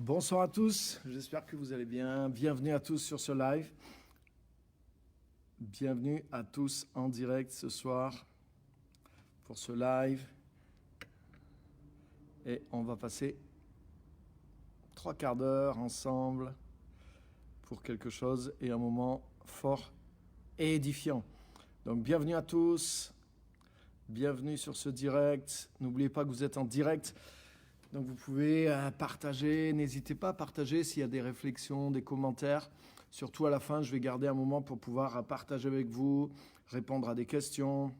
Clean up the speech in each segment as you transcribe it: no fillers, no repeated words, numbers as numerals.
Bonsoir à tous, j'espère que vous allez bien. Bienvenue à tous sur ce live. Bienvenue à tous en direct ce soir pour ce live. Et on va passer 3 quarts d'heure ensemble pour quelque chose et un moment fort et édifiant. Donc bienvenue à tous, bienvenue sur ce direct. N'oubliez pas que vous êtes en direct. Donc vous pouvez partager, n'hésitez pas à partager s'il y a des réflexions, des commentaires. Surtout à la fin, je vais garder un moment pour pouvoir partager avec vous, répondre à des questions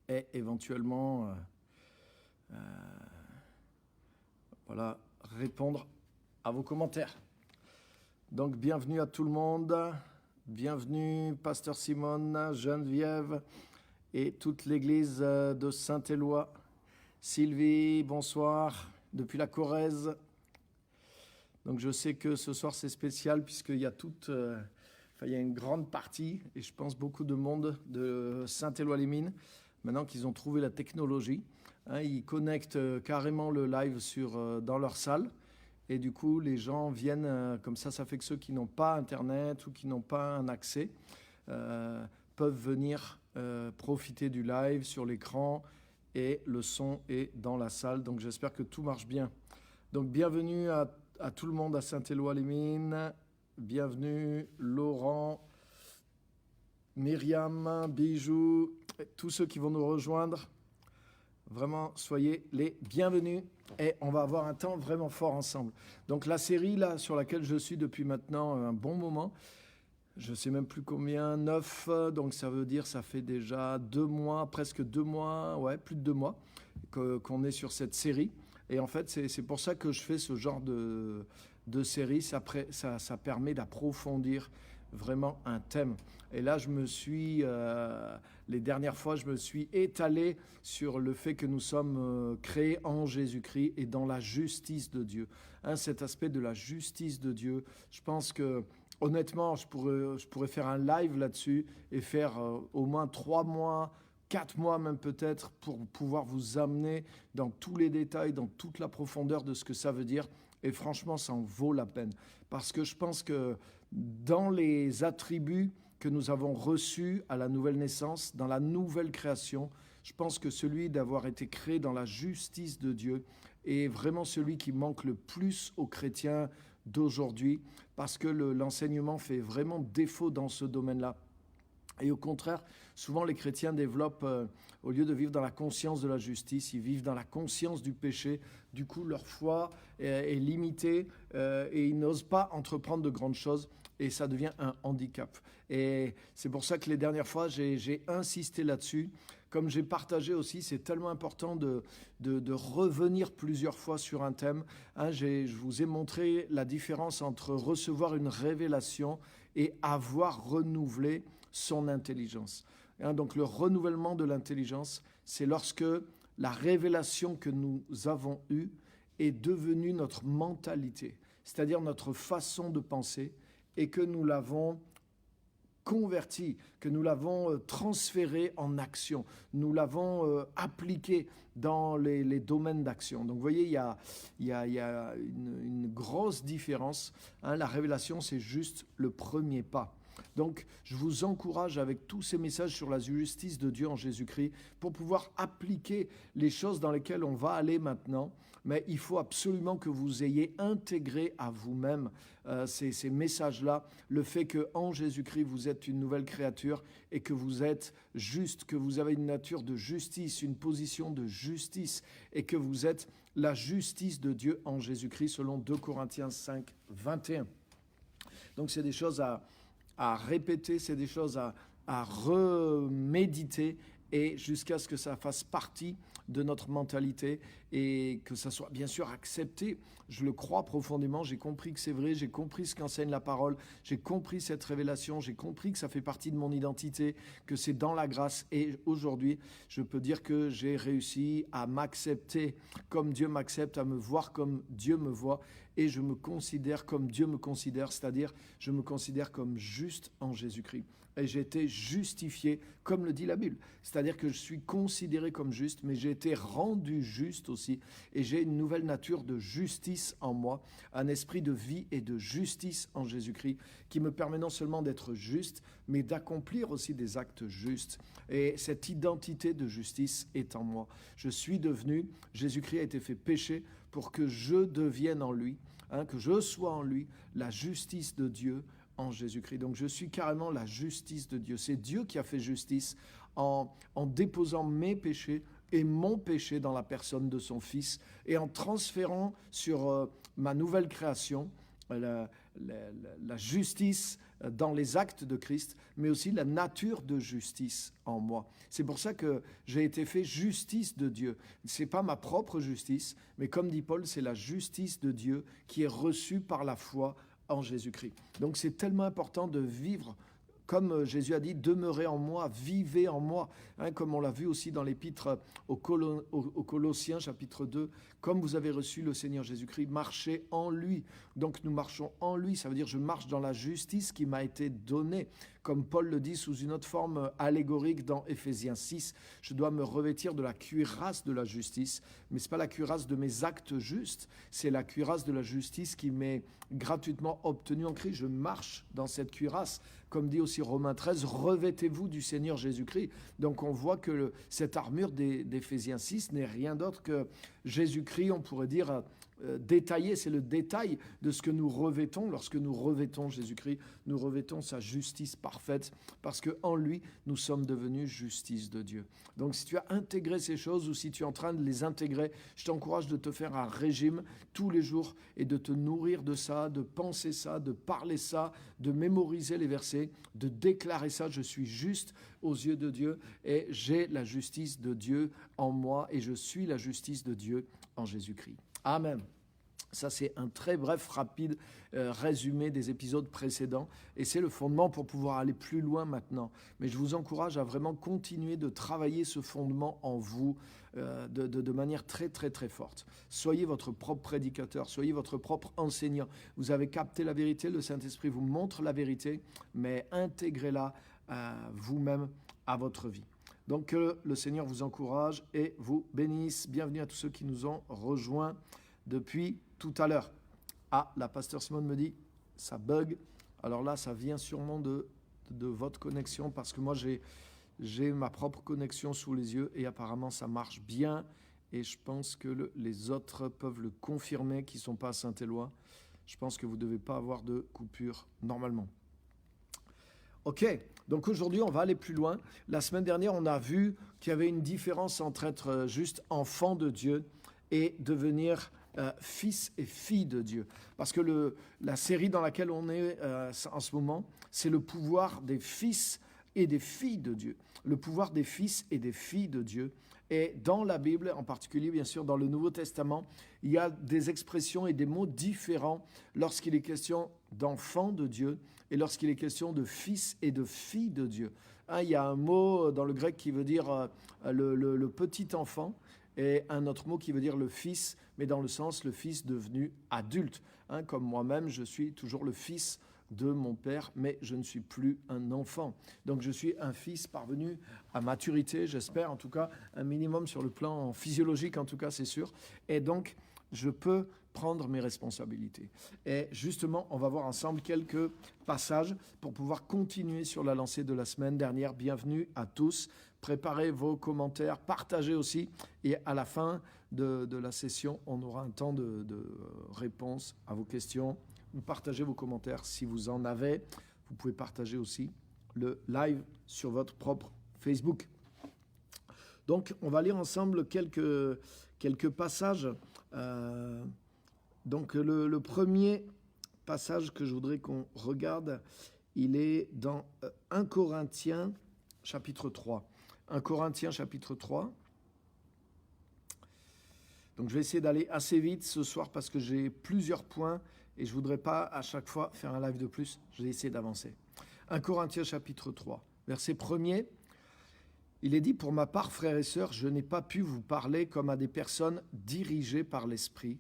et éventuellement répondre à vos commentaires. Donc bienvenue à tout le monde, bienvenue Pasteur Simone, Geneviève et toute l'église de Saint-Éloi. Sylvie, bonsoir, depuis la Corrèze. Donc je sais que ce soir c'est spécial puisqu'il y a il y a une grande partie, et je pense beaucoup de monde de Saint-Éloi-les-Mines, maintenant qu'ils ont trouvé la technologie. Ils connectent carrément le live dans leur salle, et du coup les gens viennent, comme ça fait que ceux qui n'ont pas Internet ou qui n'ont pas un accès peuvent venir profiter du live sur l'écran. Et le son est dans la salle, donc j'espère que tout marche bien. Donc bienvenue à tout le monde à Saint-Éloi-les-Mines, bienvenue Laurent, Myriam, Bijou, tous ceux qui vont nous rejoindre. Vraiment, soyez les bienvenus et on va avoir un temps vraiment fort ensemble. Donc la série là sur laquelle je suis depuis maintenant un bon moment, je ne sais même plus combien, 9, donc ça veut dire ça fait déjà 2 mois, presque 2 mois, plus de 2 mois qu'on est sur cette série. Et en fait, c'est pour ça que je fais ce genre de série, ça permet d'approfondir vraiment un thème. Et là, les dernières fois, je me suis étalé sur le fait que nous sommes créés en Jésus-Christ et dans la justice de Dieu. Cet aspect de la justice de Dieu, je pense que honnêtement, je pourrais faire un live là-dessus et faire au moins 3 mois, 4 mois même peut-être, pour pouvoir vous amener dans tous les détails, dans toute la profondeur de ce que ça veut dire. Et franchement, ça en vaut la peine. Parce que je pense que dans les attributs que nous avons reçus à la nouvelle naissance, dans la nouvelle création, je pense que celui d'avoir été créé dans la justice de Dieu est vraiment celui qui manque le plus aux chrétiens d'aujourd'hui, parce que l'enseignement fait vraiment défaut dans ce domaine-là. Et au contraire, souvent les chrétiens développent, au lieu de vivre dans la conscience de la justice, ils vivent dans la conscience du péché. Du coup, leur foi est limitée et ils n'osent pas entreprendre de grandes choses et ça devient un handicap. Et c'est pour ça que les dernières fois, j'ai insisté là-dessus. Comme j'ai partagé aussi, c'est tellement important de revenir plusieurs fois sur un thème. Je vous ai montré la différence entre recevoir une révélation et avoir renouvelé son intelligence. Donc le renouvellement de l'intelligence, c'est lorsque la révélation que nous avons eue est devenue notre mentalité, c'est-à-dire notre façon de penser, et que nous l'avons converti, que nous l'avons transféré en action, nous l'avons appliqué dans les domaines d'action. Donc vous voyez, il y a une grosse différence. La révélation, c'est juste le premier pas. Donc, je vous encourage avec tous ces messages sur la justice de Dieu en Jésus-Christ pour pouvoir appliquer les choses dans lesquelles on va aller maintenant. Mais il faut absolument que vous ayez intégré à vous-même ces messages-là, le fait qu'en Jésus-Christ, vous êtes une nouvelle créature et que vous êtes juste, que vous avez une nature de justice, une position de justice et que vous êtes la justice de Dieu en Jésus-Christ selon 2 Corinthiens 5, 21. Donc, c'est des choses à répéter, c'est des choses à reméditer et jusqu'à ce que ça fasse partie de notre mentalité et que ça soit bien sûr accepté. Je le crois profondément, j'ai compris que c'est vrai, j'ai compris ce qu'enseigne la parole, j'ai compris cette révélation, j'ai compris que ça fait partie de mon identité, que c'est dans la grâce. Et aujourd'hui, je peux dire que j'ai réussi à m'accepter comme Dieu m'accepte, à me voir comme Dieu me voit et je me considère comme Dieu me considère, c'est-à-dire je me considère comme juste en Jésus-Christ. Et j'ai été justifié, comme le dit la Bible. C'est-à-dire que je suis considéré comme juste, mais j'ai été rendu juste aussi. Et j'ai une nouvelle nature de justice en moi, un esprit de vie et de justice en Jésus-Christ qui me permet non seulement d'être juste, mais d'accomplir aussi des actes justes. Et cette identité de justice est en moi. Je suis devenu, Jésus-Christ a été fait péché pour que je devienne en lui, que je sois en lui, la justice de Dieu en Jésus-Christ. Donc je suis carrément la justice de Dieu. C'est Dieu qui a fait justice en déposant mes péchés et mon péché dans la personne de son Fils et en transférant sur ma nouvelle création la justice dans les actes de Christ, mais aussi la nature de justice en moi. C'est pour ça que j'ai été fait justice de Dieu. Ce n'est pas ma propre justice, mais comme dit Paul, c'est la justice de Dieu qui est reçue par la foi en Jésus-Christ. Donc c'est tellement important de vivre comme Jésus a dit, demeurez en moi, vivez en moi, comme on l'a vu aussi dans l'épître aux Colossiens, chapitre 2, comme vous avez reçu le Seigneur Jésus-Christ, marchez en lui. Donc nous marchons en lui, ça veut dire je marche dans la justice qui m'a été donnée. Comme Paul le dit sous une autre forme allégorique dans Éphésiens 6, je dois me revêtir de la cuirasse de la justice, mais ce n'est pas la cuirasse de mes actes justes, c'est la cuirasse de la justice qui m'est gratuitement obtenue en Christ. Je marche dans cette cuirasse. Comme dit aussi Romains 13, revêtez-vous du Seigneur Jésus-Christ. Donc on voit que cette armure d'Éphésiens 6 n'est rien d'autre que Jésus-Christ, on pourrait dire détaillé, c'est le détail de ce que nous revêtons. Lorsque nous revêtons Jésus-Christ, nous revêtons sa justice parfaite, parce qu'en lui, nous sommes devenus justice de Dieu. Donc si tu as intégré ces choses ou si tu es en train de les intégrer, je t'encourage de te faire un régime tous les jours et de te nourrir de ça, de penser ça, de parler ça, de mémoriser les versets, de déclarer ça, je suis juste aux yeux de Dieu et j'ai la justice de Dieu en moi et je suis la justice de Dieu en Jésus-Christ. Amen. Ça, c'est un très bref, rapide résumé des épisodes précédents et c'est le fondement pour pouvoir aller plus loin maintenant. Mais je vous encourage à vraiment continuer de travailler ce fondement en vous de manière très, très, très forte. Soyez votre propre prédicateur, soyez votre propre enseignant. Vous avez capté la vérité, le Saint-Esprit vous montre la vérité, mais intégrez-la vous-même à votre vie. Donc que le Seigneur vous encourage et vous bénisse. Bienvenue à tous ceux qui nous ont rejoints depuis tout à l'heure. Ah, la pasteur Simone me dit, ça bug. Alors là, ça vient sûrement de votre connexion parce que moi, j'ai ma propre connexion sous les yeux et apparemment, ça marche bien. Et je pense que les autres peuvent le confirmer qui ne sont pas à Saint-Éloi. Je pense que vous ne devez pas avoir de coupure normalement. Ok, donc aujourd'hui, on va aller plus loin. La semaine dernière, on a vu qu'il y avait une différence entre être juste enfant de Dieu et devenir fils et fille de Dieu. Parce que la série dans laquelle on est en ce moment, c'est le pouvoir des fils et des filles de Dieu. Le pouvoir des fils et des filles de Dieu. Et dans la Bible, en particulier, bien sûr, dans le Nouveau Testament, il y a des expressions et des mots différents lorsqu'il est question d'enfants de Dieu et lorsqu'il est question de fils et de filles de Dieu. Il y a un mot dans le grec qui veut dire le petit enfant et un autre mot qui veut dire le fils, mais dans le sens le fils devenu adulte. Comme moi-même, je suis toujours le fils de mon père, mais je ne suis plus un enfant. Donc je suis un fils parvenu à maturité, j'espère, en tout cas, un minimum sur le plan physiologique, en tout cas, c'est sûr. Et donc, je peux prendre mes responsabilités. Et justement, on va voir ensemble quelques passages pour pouvoir continuer sur la lancée de la semaine dernière. Bienvenue à tous. Préparez vos commentaires, partagez aussi. Et à la fin de la session, on aura un temps de réponse à vos questions. Vous partagez vos commentaires si vous en avez. Vous pouvez partager aussi le live sur votre propre Facebook. Donc, on va lire ensemble quelques passages. Donc, le premier passage que je voudrais qu'on regarde, il est dans 1 Corinthiens, chapitre 3. 1 Corinthiens, chapitre 3. Donc, je vais essayer d'aller assez vite ce soir parce que j'ai plusieurs points et je ne voudrais pas à chaque fois faire un live de plus. Je vais essayer d'avancer. 1 Corinthiens, chapitre 3, verset 1er. Il est dit, pour ma part, frères et sœurs, je n'ai pas pu vous parler comme à des personnes dirigées par l'Esprit,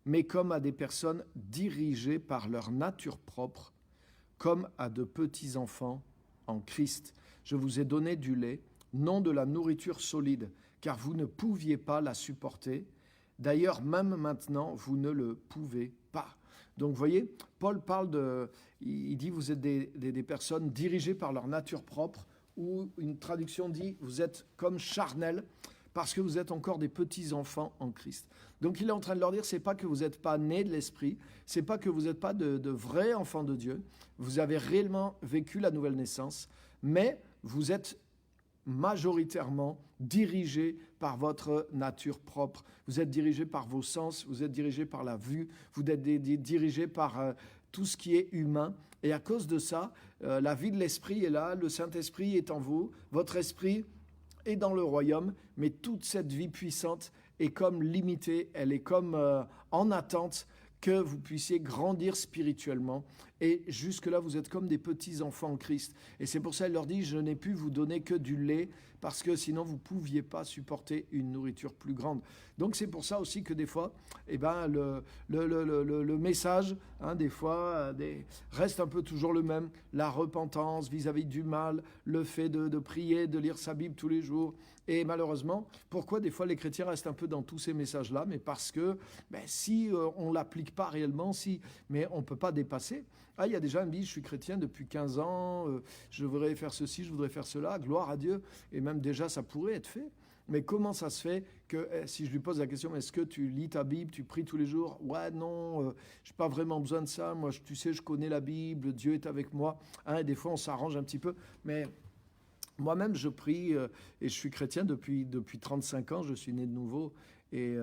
mais comme à des personnes dirigées par leur nature propre, comme à de petits enfants en Christ. Je vous ai donné du lait, non de la nourriture solide, car vous ne pouviez pas la supporter, D'ailleurs, même maintenant, vous ne le pouvez pas. Donc, vous voyez, Paul parle il dit, vous êtes des personnes dirigées par leur nature propre, ou une traduction dit, vous êtes comme charnels, parce que vous êtes encore des petits enfants en Christ. Donc, il est en train de leur dire, c'est pas que vous n'êtes pas nés de l'esprit, c'est pas que vous n'êtes pas de vrais enfants de Dieu, vous avez réellement vécu la nouvelle naissance, mais vous êtes majoritairement dirigé par votre nature propre. Vous êtes dirigé par vos sens, vous êtes dirigé par la vue, vous êtes dirigé par tout ce qui est humain. Et à cause de ça, la vie de l'esprit est là, le Saint-Esprit est en vous, votre esprit est dans le royaume, mais toute cette vie puissante est comme limitée, elle est comme en attente que vous puissiez grandir spirituellement. Et jusque-là, vous êtes comme des petits enfants en Christ. Et c'est pour ça qu'il leur dit, je n'ai pu vous donner que du lait, parce que sinon, vous ne pouviez pas supporter une nourriture plus grande. Donc, c'est pour ça aussi que des fois, le message, des fois, reste un peu toujours le même. La repentance vis-à-vis du mal, le fait de prier, de lire sa Bible tous les jours. Et malheureusement, pourquoi des fois les chrétiens restent un peu dans tous ces messages-là? Mais parce que si on ne l'applique pas réellement, mais on ne peut pas dépasser. Il y a des gens qui me disent, je suis chrétien depuis 15 ans, je voudrais faire ceci, je voudrais faire cela, gloire à Dieu. Et même déjà, ça pourrait être fait. Mais comment ça se fait que, si je lui pose la question, est-ce que tu lis ta Bible, tu pries tous les jours? Ouais, non, je n'ai pas vraiment besoin de ça. Moi, tu sais, je connais la Bible, Dieu est avec moi. Et des fois, on s'arrange un petit peu. Mais moi-même, je prie et je suis chrétien depuis 35 ans. Je suis né de nouveau. Et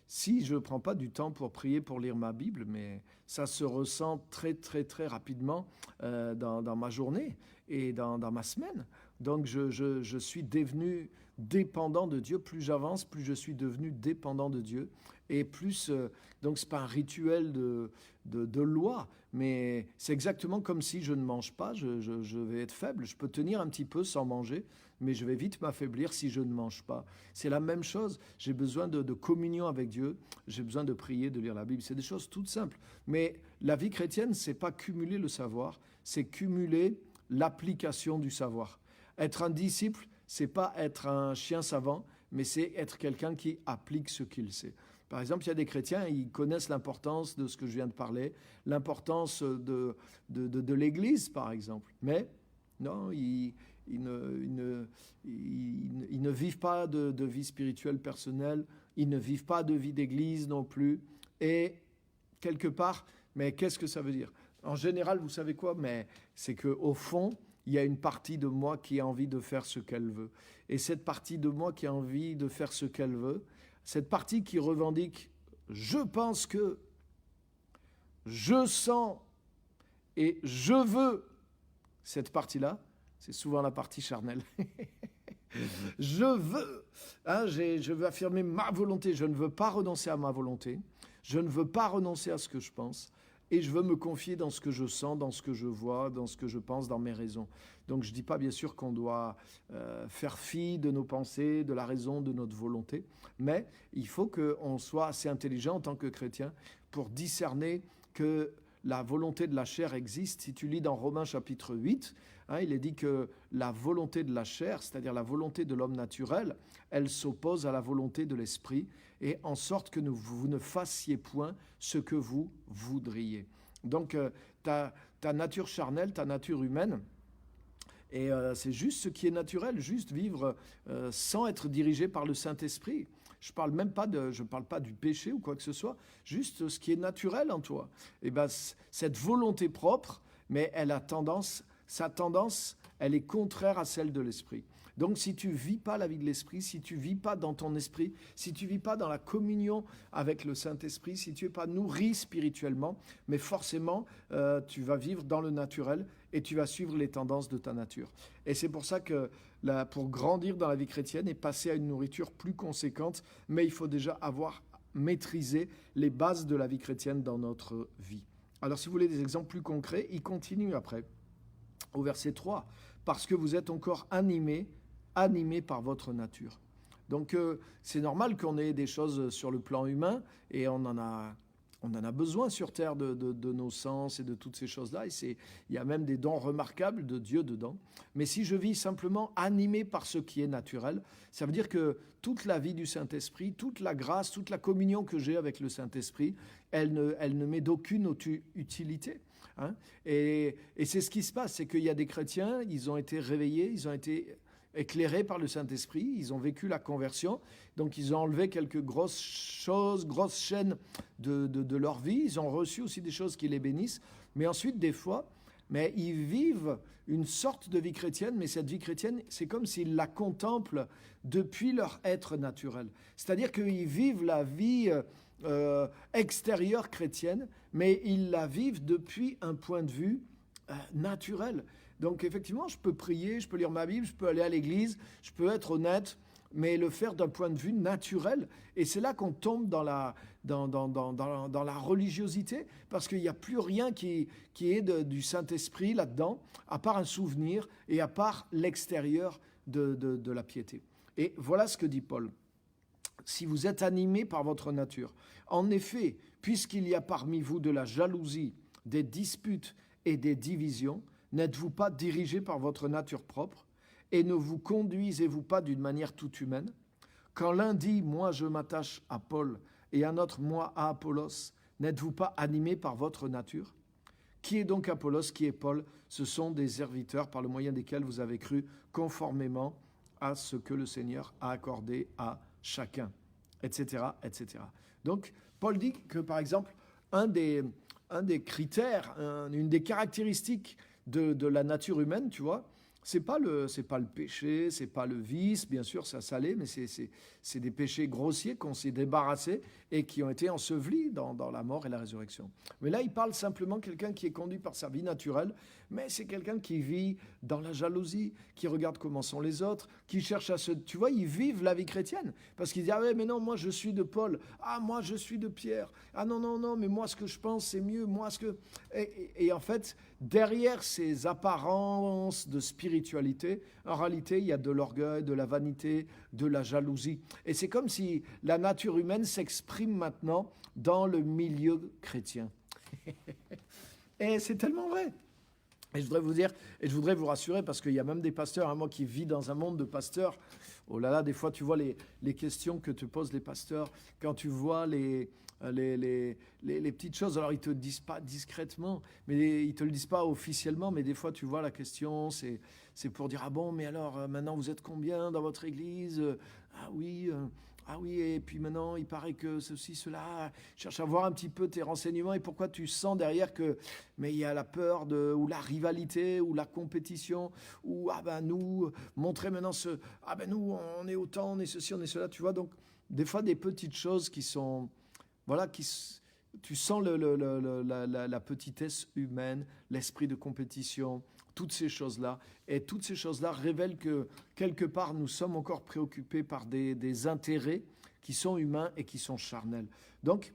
si je ne prends pas du temps pour prier, pour lire ma Bible, mais ça se ressent très, très, très rapidement dans ma journée et dans ma semaine. Donc, je suis devenu dépendant de Dieu. Plus j'avance, plus je suis devenu dépendant de Dieu. Et plus, donc, ce n'est pas un rituel de loi, mais c'est exactement comme si je ne mange pas, je vais être faible. Je peux tenir un petit peu sans manger, mais je vais vite m'affaiblir si je ne mange pas. C'est la même chose. J'ai besoin de communion avec Dieu. J'ai besoin de prier, de lire la Bible. C'est des choses toutes simples. Mais la vie chrétienne, c'est pas cumuler le savoir, c'est cumuler l'application du savoir. Être un disciple, c'est pas être un chien savant, mais c'est être quelqu'un qui applique ce qu'il sait. Par exemple, il y a des chrétiens, ils connaissent l'importance de ce que je viens de parler, l'importance de l'Église, par exemple. Mais non, ils ne vivent pas de vie spirituelle personnelle, ils ne vivent pas de vie d'Église non plus. Et quelque part, mais qu'est-ce que ça veut dire? En général, vous savez quoi? Mais c'est qu'au fond, il y a une partie de moi qui a envie de faire ce qu'elle veut. Et cette partie de moi qui a envie de faire ce qu'elle veut, cette partie qui revendique « je pense que »,« je sens » et « je veux », cette partie-là, c'est souvent la partie charnelle. Je veux, je veux affirmer ma volonté, je ne veux pas renoncer à ma volonté, je ne veux pas renoncer à ce que je pense, et je veux me confier dans ce que je sens, dans ce que je vois, dans ce que je pense, dans mes raisons. Donc je ne dis pas bien sûr qu'on doit faire fi de nos pensées, de la raison, de notre volonté, mais il faut qu'on soit assez intelligent en tant que chrétien pour discerner que la volonté de la chair existe. Si tu lis dans Romains chapitre 8, il est dit que la volonté de la chair, c'est-à-dire la volonté de l'homme naturel, elle s'oppose à la volonté de l'esprit, et en sorte que vous ne fassiez point ce que vous voudriez. Donc ta nature charnelle, ta nature humaine, et c'est juste ce qui est naturel, juste vivre sans être dirigé par le Saint-Esprit. Je ne parle pas du péché ou quoi que ce soit, juste ce qui est naturel en toi. Et cette volonté propre, mais sa tendance, elle est contraire à celle de l'esprit. Donc si tu ne vis pas la vie de l'esprit, si tu ne vis pas dans ton esprit, si tu ne vis pas dans la communion avec le Saint-Esprit, si tu n'es pas nourri spirituellement, mais forcément tu vas vivre dans le naturel et tu vas suivre les tendances de ta nature. Et c'est pour ça que pour grandir dans la vie chrétienne et passer à une nourriture plus conséquente, mais il faut déjà avoir maîtrisé les bases de la vie chrétienne dans notre vie. Alors si vous voulez des exemples plus concrets, il continue après, au verset 3, « Parce que vous êtes encore animés par votre nature. » Donc c'est normal qu'on ait des choses sur le plan humain, et on en a On en a besoin sur Terre de nos sens et de toutes ces choses-là. Et il y a même des dons remarquables de Dieu dedans. Mais si je vis simplement animé par ce qui est naturel, ça veut dire que toute la vie du Saint-Esprit, toute la grâce, toute la communion que j'ai avec le Saint-Esprit, elle ne m'est d'aucune utilité. Hein. Et c'est ce qui se passe, c'est qu'il y a des chrétiens, ils ont été réveillés, ils ont été éclairés par le Saint-Esprit, ils ont vécu la conversion, donc ils ont enlevé quelques grosses choses, grosses chaînes de leur vie, ils ont reçu aussi des choses qui les bénissent, mais ensuite des fois, mais ils vivent une sorte de vie chrétienne, mais cette vie chrétienne, c'est comme s'ils la contemplent depuis leur être naturel. C'est-à-dire qu'ils vivent la vie extérieure chrétienne, mais ils la vivent depuis un point de vue naturel. Donc effectivement, je peux prier, je peux lire ma Bible, je peux aller à l'église, je peux être honnête, mais le faire d'un point de vue naturel. Et c'est là qu'on tombe dans la religiosité, parce qu'il n'y a plus rien qui est du Saint-Esprit là-dedans, à part un souvenir et à part l'extérieur de la piété. Et voilà ce que dit Paul. Si vous êtes animés par votre nature, en effet, puisqu'il y a parmi vous de la jalousie, des disputes et des divisions, n'êtes-vous pas dirigés par votre nature propre et ne vous conduisez-vous pas d'une manière toute humaine? Quand l'un dit « moi je m'attache à Paul » et un autre « moi à Apollos », n'êtes-vous pas animés par votre nature? Qui est donc Apollos, qui est Paul? Ce sont des serviteurs par le moyen desquels vous avez cru conformément à ce que le Seigneur a accordé à chacun, etc., etc. Donc, Paul dit que, par exemple, un des critères, une des caractéristiques de la nature humaine, tu vois, c'est pas le péché, c'est pas le vice, bien sûr, ça l'est, mais c'est des péchés grossiers qu'on s'est débarrassés et qui ont été ensevelis dans la mort et la résurrection. Mais là, il parle simplement de quelqu'un qui est conduit par sa vie naturelle, mais c'est quelqu'un qui vit dans la jalousie, qui regarde comment sont les autres, qui cherche à se... Tu vois, ils vivent la vie chrétienne, parce qu'ils disent « Ah ouais, mais non, moi je suis de Paul, ah moi je suis de Pierre, ah non, non, non, mais moi ce que je pense c'est mieux, moi ce que... » Et en fait, derrière ces apparences de spiritualité, en réalité, il y a de l'orgueil, de la vanité, de la jalousie. Et c'est comme si la nature humaine s'exprime maintenant dans le milieu chrétien. Et c'est tellement vrai. Et je voudrais vous dire, et je voudrais vous rassurer, parce qu'il y a même des pasteurs, hein, moi qui vis dans un monde de pasteurs, oh là là, des fois tu vois les questions que te posent les pasteurs, quand tu vois les petites choses, alors ils ne te disent pas discrètement, mais ils ne te le disent pas officiellement, mais des fois tu vois la question, c'est pour dire, ah bon, mais alors maintenant vous êtes combien dans votre église? Ah oui, et puis maintenant, il paraît que ceci, cela, cherche à voir un petit peu tes renseignements et pourquoi tu sens derrière que, mais il y a la peur ou la rivalité, ou la compétition, ou, ah ben nous, montrer maintenant ah ben nous, on est autant, on est ceci, on est cela, tu vois, donc, des fois, des petites choses qui sont, voilà, tu sens la petitesse humaine, l'esprit de compétition, toutes ces choses-là. Et toutes ces choses-là révèlent que, quelque part, nous sommes encore préoccupés par des intérêts qui sont humains et qui sont charnels. Donc,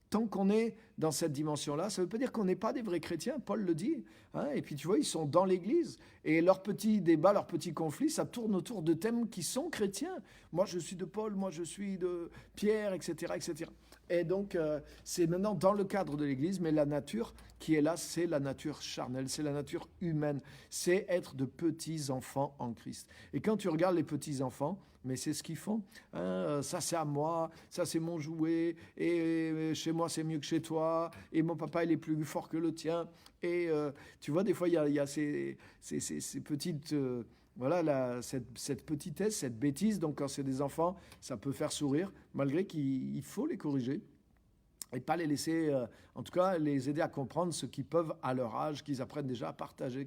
tant qu'on est dans cette dimension-là, ça ne veut pas dire qu'on n'est pas des vrais chrétiens, Paul le dit. Hein, et puis, tu vois, ils sont dans l'Église. Et leurs petits débats, leurs petits conflits, ça tourne autour de thèmes qui sont chrétiens. Moi, je suis de Paul, moi, je suis de Pierre, etc., etc. Et donc, c'est maintenant dans le cadre de l'Église, mais la nature qui est là, c'est la nature charnelle, c'est la nature humaine, c'est être de petits enfants en Christ. Et quand tu regardes les petits enfants, mais c'est ce qu'ils font. Hein, ça, c'est à moi, ça, c'est mon jouet, et chez moi, c'est mieux que chez toi, et mon papa, il est plus fort que le tien. Et tu vois, des fois, il y a ces petites... voilà, cette petitesse, cette bêtise, donc quand c'est des enfants, ça peut faire sourire, malgré qu'il faut les corriger et pas les laisser, en tout cas, les aider à comprendre ce qu'ils peuvent à leur âge, qu'ils apprennent déjà à partager,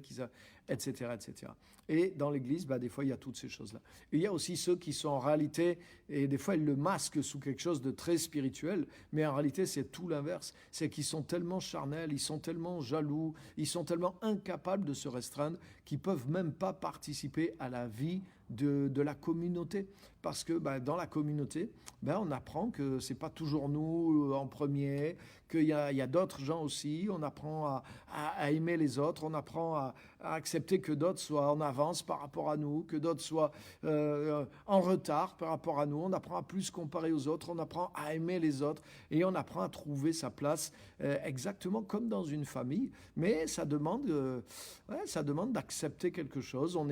etc., etc. Et dans l'Église, des fois, il y a toutes ces choses-là. Et il y a aussi ceux qui sont en réalité, et des fois, ils le masquent sous quelque chose de très spirituel, mais en réalité, c'est tout l'inverse. C'est qu'ils sont tellement charnels, ils sont tellement jaloux, ils sont tellement incapables de se restreindre qu'ils ne peuvent même pas participer à la vie de la communauté. parce que dans la communauté, on apprend que c'est pas toujours nous en premier, qu'il y a d'autres gens aussi. On apprend à aimer les autres, on apprend à accepter que d'autres soient en avance par rapport à nous, que d'autres soient en retard par rapport à nous. On apprend à plus comparer aux autres, on apprend à aimer les autres et on apprend à trouver sa place exactement comme dans une famille. Mais ça demande d'accepter quelque chose. On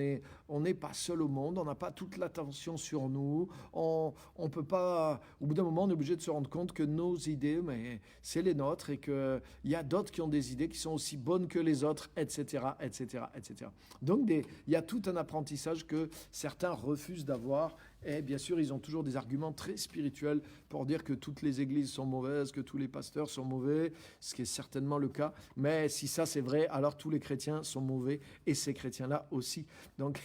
n'est pas seul au monde, on n'a pas toute l'attention sur nous. On peut pas. Au bout d'un moment, on est obligé de se rendre compte que nos idées, c'est les nôtres et qu'il y a d'autres qui ont des idées qui sont aussi bonnes que les autres, etc., etc., etc. Donc, il y a tout un apprentissage que certains refusent d'avoir. Et bien sûr, ils ont toujours des arguments très spirituels pour dire que toutes les églises sont mauvaises, que tous les pasteurs sont mauvais, ce qui est certainement le cas. Mais si ça c'est vrai, alors tous les chrétiens sont mauvais et ces chrétiens-là aussi. Donc,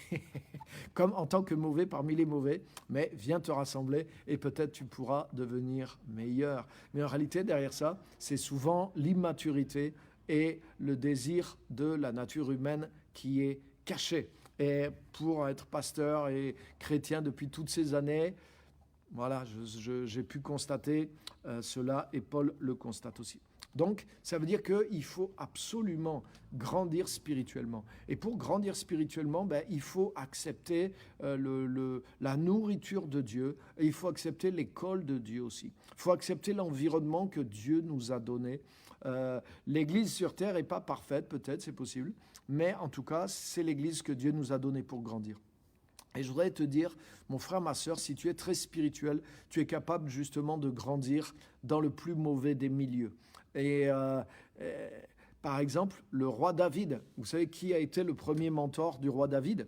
comme en tant que mauvais parmi les mauvais, mais viens te rassembler et peut-être tu pourras devenir meilleur. Mais en réalité, derrière ça, c'est souvent l'immaturité et le désir de la nature humaine qui est caché. Et pour être pasteur et chrétien depuis toutes ces années, voilà, j'ai pu constater cela et Paul le constate aussi. Donc, ça veut dire qu'il faut absolument grandir spirituellement. Et pour grandir spirituellement, il faut accepter la nourriture de Dieu et il faut accepter l'école de Dieu aussi. Il faut accepter l'environnement que Dieu nous a donné. L'Église sur terre n'est pas parfaite, peut-être, c'est possible. Mais en tout cas, c'est l'Église que Dieu nous a donnée pour grandir. Et je voudrais te dire, mon frère, ma sœur, si tu es très spirituel, tu es capable justement de grandir dans le plus mauvais des milieux. Et par exemple, le roi David, vous savez qui a été le premier mentor du roi David ?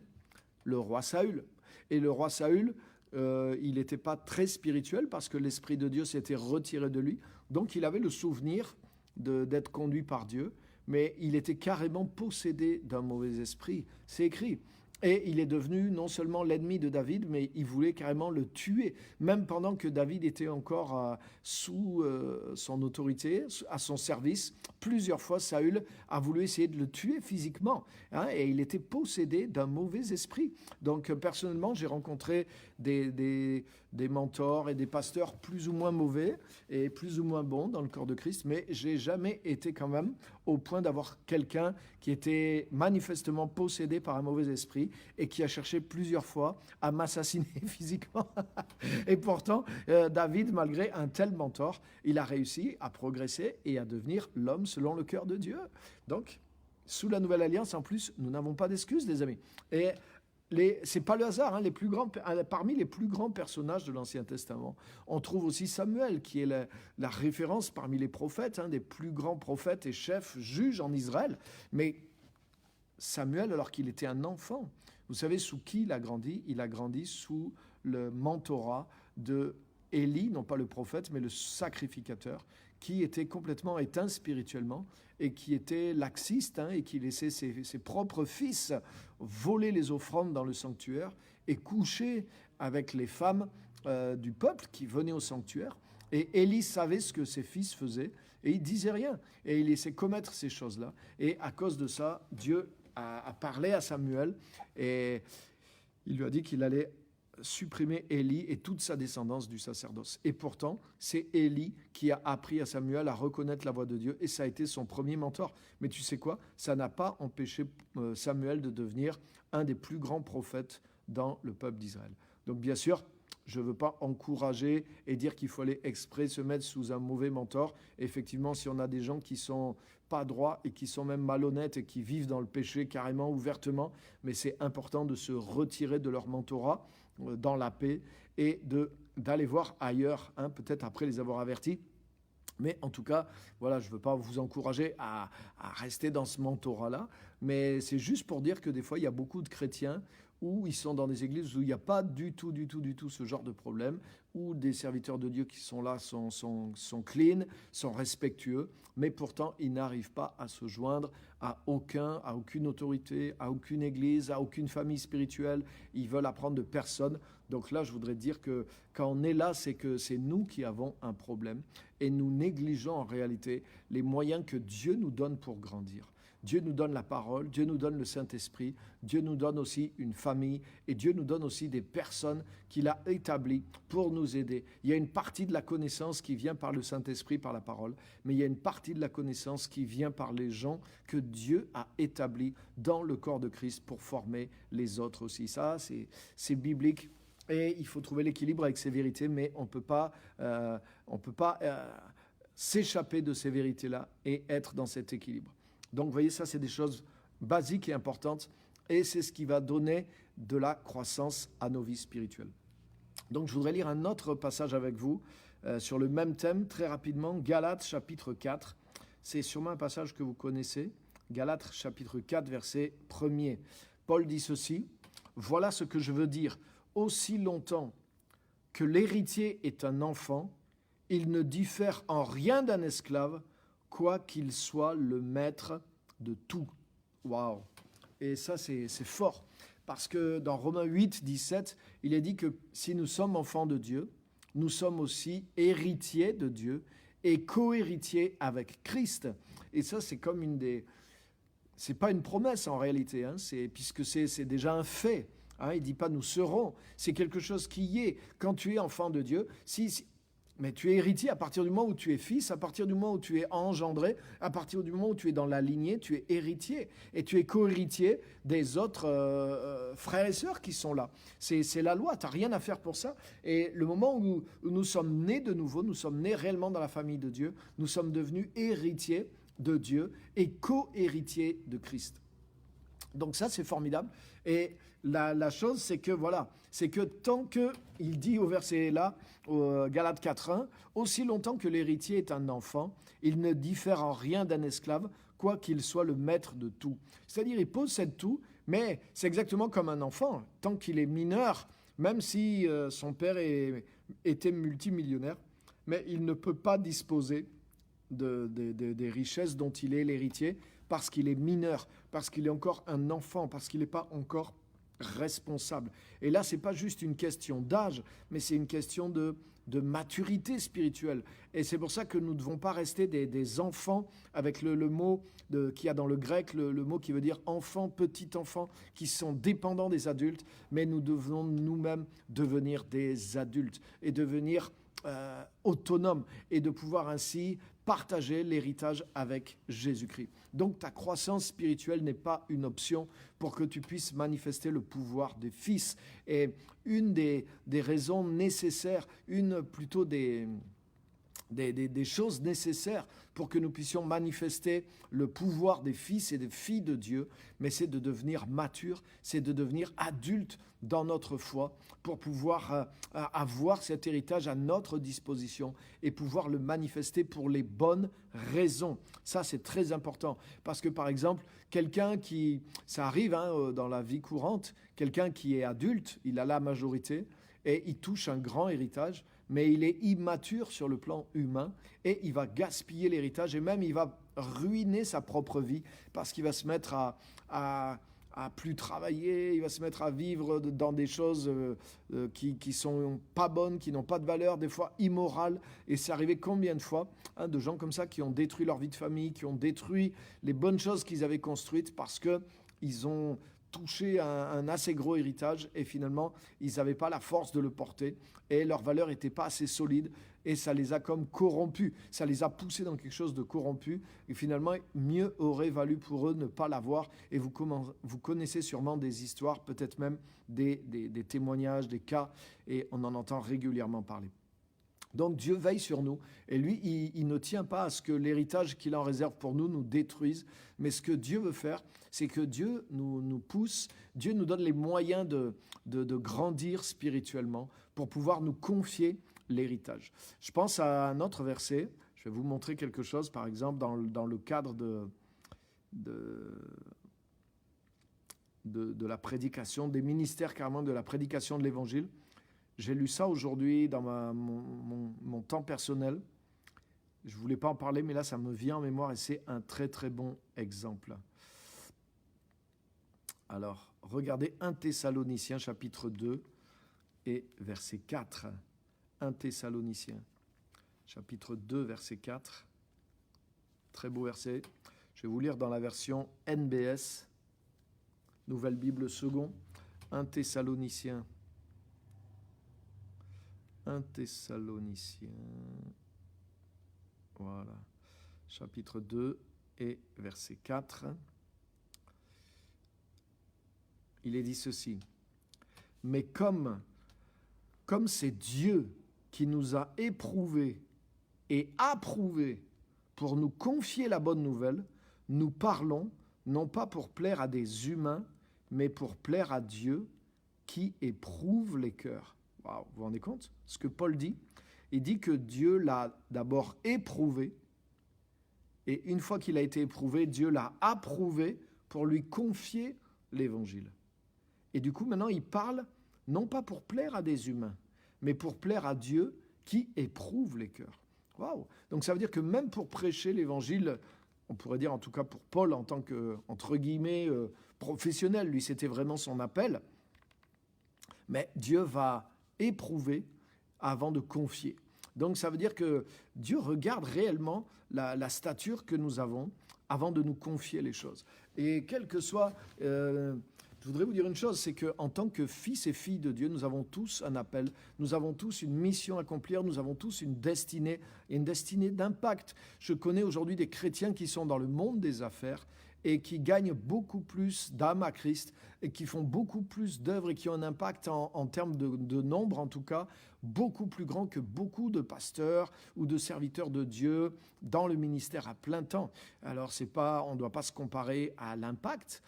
Le roi Saül. Et le roi Saül, il n'était pas très spirituel parce que l'Esprit de Dieu s'était retiré de lui. Donc il avait le souvenir d'être conduit par Dieu. Mais il était carrément possédé d'un mauvais esprit. C'est écrit. Et il est devenu non seulement l'ennemi de David, mais il voulait carrément le tuer. Même pendant que David était encore sous son autorité, à son service, plusieurs fois Saül a voulu essayer de le tuer physiquement. Et il était possédé d'un mauvais esprit. Donc personnellement, j'ai rencontré des mentors et des pasteurs plus ou moins mauvais et plus ou moins bons dans le corps de Christ, mais j'ai jamais été quand même au point d'avoir quelqu'un qui était manifestement possédé par un mauvais esprit et qui a cherché plusieurs fois à m'assassiner physiquement. Et pourtant, David, malgré un tel mentor, il a réussi à progresser et à devenir l'homme selon le cœur de Dieu. Donc, sous la Nouvelle Alliance, en plus, nous n'avons pas d'excuses, les amis. Et c'est pas le hasard, parmi les plus grands personnages de l'Ancien Testament, on trouve aussi Samuel, qui est la référence parmi les prophètes, des plus grands prophètes et chefs, juges en Israël. Mais Samuel, alors qu'il était un enfant, vous savez sous qui il a grandi ? Il a grandi sous le mentorat de Élie, non pas le prophète, mais le sacrificateur, qui était complètement éteint spirituellement et qui était laxiste et qui laissait ses propres fils voler les offrandes dans le sanctuaire et coucher avec les femmes du peuple qui venaient au sanctuaire. Et Élie savait ce que ses fils faisaient et il disait rien. Et il laissait commettre ces choses-là. Et à cause de ça, Dieu a parlé à Samuel et il lui a dit qu'il allait supprimer Élie et toute sa descendance du sacerdoce. Et pourtant, c'est Élie qui a appris à Samuel à reconnaître la voix de Dieu et ça a été son premier mentor. Mais tu sais quoi ? Ça n'a pas empêché Samuel de devenir un des plus grands prophètes dans le peuple d'Israël. Donc bien sûr, je ne veux pas encourager et dire qu'il faut aller exprès se mettre sous un mauvais mentor. Effectivement, si on a des gens qui sont pas droits et qui sont même malhonnêtes et qui vivent dans le péché carrément ouvertement, mais c'est important de se retirer de leur mentorat dans la paix et d'aller voir ailleurs, peut-être après les avoir avertis. Mais en tout cas, voilà, je ne veux pas vous encourager à rester dans ce mentorat-là, mais c'est juste pour dire que des fois, il y a beaucoup de chrétiens où ils sont dans des églises où il n'y a pas du tout ce genre de problème, où des serviteurs de Dieu qui sont là sont clean, sont respectueux, mais pourtant ils n'arrivent pas à se joindre à aucune autorité, à aucune église, à aucune famille spirituelle. Ils veulent apprendre de personne. Donc là, je voudrais dire que quand on est là, c'est que c'est nous qui avons un problème et nous négligeons en réalité les moyens que Dieu nous donne pour grandir. Dieu nous donne la parole, Dieu nous donne le Saint-Esprit, Dieu nous donne aussi une famille et Dieu nous donne aussi des personnes qu'il a établies pour nous aider. Il y a une partie de la connaissance qui vient par le Saint-Esprit, par la parole, mais il y a une partie de la connaissance qui vient par les gens que Dieu a établis dans le corps de Christ pour former les autres aussi. Ça, c'est biblique. Et il faut trouver l'équilibre avec ces vérités, mais on ne peut pas s'échapper de ces vérités-là et être dans cet équilibre. Donc, vous voyez, ça, c'est des choses basiques et importantes, et c'est ce qui va donner de la croissance à nos vies spirituelles. Donc, je voudrais lire un autre passage avec vous sur le même thème, très rapidement, Galates chapitre 4. C'est sûrement un passage que vous connaissez. Galates chapitre 4, verset 1er. Paul dit ceci, « Voilà ce que je veux dire. Aussi longtemps que l'héritier est un enfant, il ne diffère en rien d'un esclave, quoi qu'il soit le maître de tout. » Waouh! Et ça, c'est fort. Parce que dans Romains 8, 17, il est dit que si nous sommes enfants de Dieu, nous sommes aussi héritiers de Dieu et co-héritiers avec Christ. Et ça, c'est comme c'est pas une promesse en réalité, hein, puisque c'est déjà un fait. Hein, il ne dit pas nous serons, c'est quelque chose qui y est. Quand tu es enfant de Dieu, mais tu es héritier à partir du moment où tu es fils, à partir du moment où tu es engendré, à partir du moment où tu es dans la lignée, tu es héritier. Et tu es co-héritier des autres frères et sœurs qui sont là. C'est la loi, tu n'as rien à faire pour ça. Et le moment où nous sommes nés de nouveau, nous sommes nés réellement dans la famille de Dieu, nous sommes devenus héritiers de Dieu et co-héritiers de Christ. Donc ça, c'est formidable. Et la chose, c'est que tant que, il dit au verset là, au Galates 4.1, aussi longtemps que l'héritier est un enfant, il ne diffère en rien d'un esclave, quoi qu'il soit le maître de tout. C'est-à-dire, il possède tout, mais c'est exactement comme un enfant. Tant qu'il est mineur, même si son père était multimillionnaire, mais il ne peut pas disposer des richesses dont il est l'héritier, parce qu'il est mineur, parce qu'il est encore un enfant, parce qu'il n'est pas encore responsable. Et là, ce n'est pas juste une question d'âge, mais c'est une question de maturité spirituelle. Et c'est pour ça que nous ne devons pas rester des enfants, avec le mot qu'il y a dans le grec, le mot qui veut dire enfant, petit enfant, qui sont dépendants des adultes, mais nous devons nous-mêmes devenir des adultes et devenir autonomes et de pouvoir ainsi partager l'héritage avec Jésus-Christ. Donc ta croissance spirituelle n'est pas une option pour que tu puisses manifester le pouvoir des fils. Et une des raisons nécessaires, plutôt des choses nécessaires pour que nous puissions manifester le pouvoir des fils et des filles de Dieu, mais c'est de devenir mature, c'est de devenir adulte dans notre foi pour pouvoir avoir cet héritage à notre disposition et pouvoir le manifester pour les bonnes raisons. Ça, c'est très important parce que, par exemple, ça arrive dans la vie courante, quelqu'un qui est adulte, il a la majorité et il touche un grand héritage, mais il est immature sur le plan humain et il va gaspiller l'héritage et même il va ruiner sa propre vie parce qu'il va se mettre à plus travailler, il va se mettre à vivre dans des choses qui sont pas bonnes, qui n'ont pas de valeur, des fois immorales. Et c'est arrivé combien de fois de gens comme ça qui ont détruit leur vie de famille, qui ont détruit les bonnes choses qu'ils avaient construites parce qu'ils ont touché un assez gros héritage et finalement ils n'avaient pas la force de le porter et leur valeur n'était pas assez solide et ça les a comme corrompus, ça les a poussés dans quelque chose de corrompu et finalement mieux aurait valu pour eux ne pas l'avoir. Et vous connaissez sûrement des histoires, peut-être même des témoignages, des cas, et on en entend régulièrement parler. Donc Dieu veille sur nous et lui, il ne tient pas à ce que l'héritage qu'il en réserve pour nous nous détruise, mais ce que Dieu veut faire, c'est que Dieu nous pousse, Dieu nous donne les moyens de grandir spirituellement pour pouvoir nous confier l'héritage. Je pense à un autre verset, je vais vous montrer quelque chose, par exemple dans le cadre de la prédication, des ministères carrément de la prédication de l'évangile. J'ai lu ça aujourd'hui dans mon temps personnel. Je ne voulais pas en parler, mais là, ça me vient en mémoire et c'est un très, très bon exemple. Alors, regardez 1 Thessaloniciens, chapitre 2 et verset 4. 1 Thessaloniciens, chapitre 2, verset 4. Très beau verset. Je vais vous lire dans la version NBS, Nouvelle Bible Second, 1 Thessaloniciens. 1 Thessaloniciens, voilà, chapitre 2 et verset 4. Il est dit ceci. Mais comme c'est Dieu qui nous a éprouvés et approuvés pour nous confier la bonne nouvelle, nous parlons non pas pour plaire à des humains, mais pour plaire à Dieu qui éprouve les cœurs. Wow, vous vous rendez compte ce que Paul dit? Il dit que Dieu l'a d'abord éprouvé, et une fois qu'il a été éprouvé, Dieu l'a approuvé pour lui confier l'évangile. Et du coup, maintenant, il parle non pas pour plaire à des humains, mais pour plaire à Dieu qui éprouve les cœurs. Waouh! Donc ça veut dire que même pour prêcher l'évangile, on pourrait dire en tout cas pour Paul en tant que, entre guillemets, professionnel, lui c'était vraiment son appel, mais Dieu va éprouver avant de confier. Donc ça veut dire que Dieu regarde réellement la stature que nous avons avant de nous confier les choses. Et quel que soit... je voudrais vous dire une chose, c'est qu'en tant que fils et filles de Dieu, nous avons tous un appel, nous avons tous une mission à accomplir, nous avons tous une destinée, et une destinée d'impact. Je connais aujourd'hui des chrétiens qui sont dans le monde des affaires et qui gagnent beaucoup plus d'âmes à Christ et qui font beaucoup plus d'œuvres et qui ont un impact en termes de nombre, en tout cas, beaucoup plus grand que beaucoup de pasteurs ou de serviteurs de Dieu dans le ministère à plein temps. Alors, on ne doit pas se comparer à l'impact,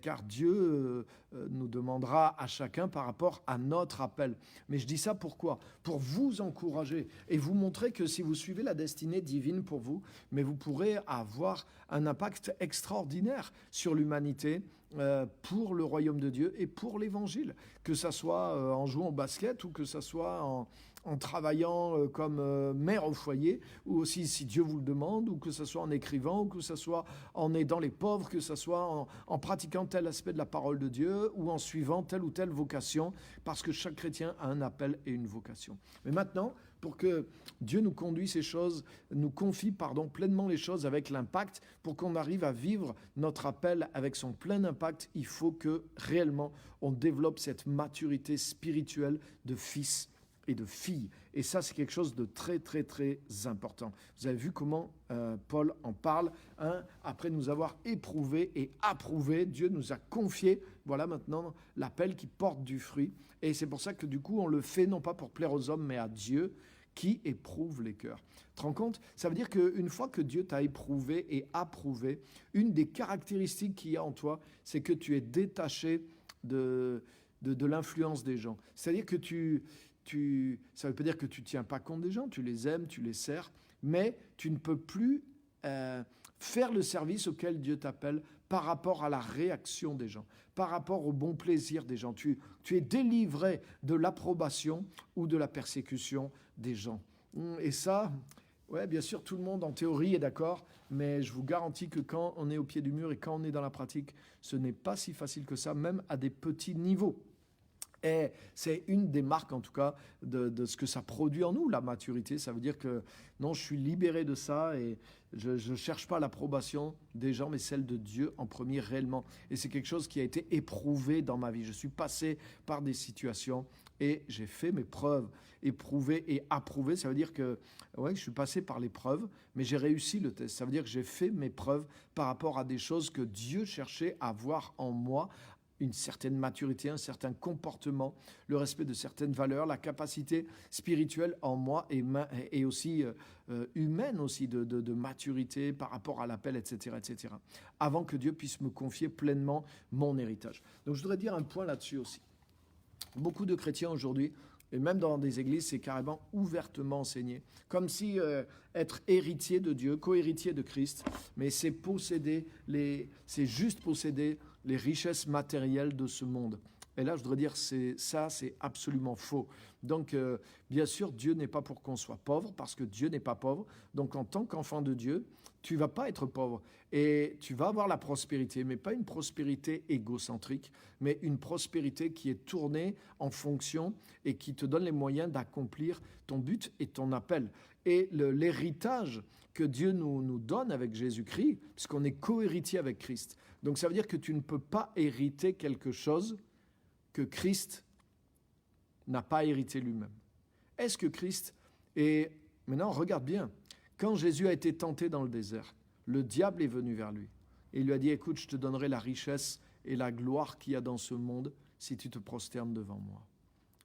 car Dieu nous demandera à chacun par rapport à notre appel. Mais je dis ça pourquoi? Pour vous encourager et vous montrer que si vous suivez la destinée divine pour vous, mais vous pourrez avoir un impact extraordinaire sur l'humanité, pour le royaume de Dieu et pour l'évangile, que ça soit en jouant au basket ou que ça soit en travaillant comme mère au foyer, ou aussi si Dieu vous le demande, ou que ce soit en écrivant, ou que ce soit en aidant les pauvres, que ce soit en pratiquant tel aspect de la parole de Dieu, ou en suivant telle ou telle vocation, parce que chaque chrétien a un appel et une vocation. Mais maintenant, pour que Dieu nous conduise ces choses, nous confie pleinement les choses avec l'impact, pour qu'on arrive à vivre notre appel avec son plein impact, il faut que réellement on développe cette maturité spirituelle de fils et de filles. Et ça, c'est quelque chose de très, très, très important. Vous avez vu comment Paul en parle, après nous avoir éprouvés et approuvés, Dieu nous a confié, voilà maintenant l'appel qui porte du fruit. Et c'est pour ça que du coup, on le fait non pas pour plaire aux hommes, mais à Dieu qui éprouve les cœurs. Tu te rends compte? Ça veut dire qu'une fois que Dieu t'a éprouvé et approuvé, une des caractéristiques qu'il y a en toi, c'est que tu es détaché de l'influence des gens. C'est-à-dire que ça ne veut pas dire que tu ne tiens pas compte des gens, tu les aimes, tu les sers, mais tu ne peux plus faire le service auquel Dieu t'appelle par rapport à la réaction des gens, par rapport au bon plaisir des gens. Tu es délivré de l'approbation ou de la persécution des gens. Et ça, ouais, bien sûr, tout le monde en théorie est d'accord, mais je vous garantis que quand on est au pied du mur et quand on est dans la pratique, ce n'est pas si facile que ça, même à des petits niveaux. Et c'est une des marques, en tout cas, de ce que ça produit en nous, la maturité. Ça veut dire que non, je suis libéré de ça et je ne cherche pas l'approbation des gens, mais celle de Dieu en premier réellement. Et c'est quelque chose qui a été éprouvé dans ma vie. Je suis passé par des situations et j'ai fait mes preuves. Éprouvé et approuvé, ça veut dire que ouais, je suis passé par l'épreuve, mais j'ai réussi le test. Ça veut dire que j'ai fait mes preuves par rapport à des choses que Dieu cherchait à voir en moi, une certaine maturité, un certain comportement, le respect de certaines valeurs, la capacité spirituelle en moi et aussi humaine aussi de maturité par rapport à l'appel, etc., etc., avant que Dieu puisse me confier pleinement mon héritage. Donc je voudrais dire un point là-dessus aussi. Beaucoup de chrétiens aujourd'hui, et même dans des églises, c'est carrément ouvertement enseigné, comme si être héritier de Dieu, co-héritier de Christ, mais c'est juste posséder les richesses matérielles de ce monde. Et là, je voudrais dire, c'est absolument faux. Donc, bien sûr, Dieu n'est pas pour qu'on soit pauvre, parce que Dieu n'est pas pauvre. Donc, en tant qu'enfant de Dieu, tu ne vas pas être pauvre. Et tu vas avoir la prospérité, mais pas une prospérité égocentrique, mais une prospérité qui est tournée en fonction et qui te donne les moyens d'accomplir ton but et ton appel. Et l'héritage que Dieu nous donne avec Jésus-Christ, puisqu'on est co-héritier avec Christ. Donc, ça veut dire que tu ne peux pas hériter quelque chose que Christ n'a pas hérité lui-même. Est-ce que Christ est... Maintenant, regarde bien. Quand Jésus a été tenté dans le désert, le diable est venu vers lui. Et il lui a dit, écoute, je te donnerai la richesse et la gloire qu'il y a dans ce monde si tu te prosternes devant moi.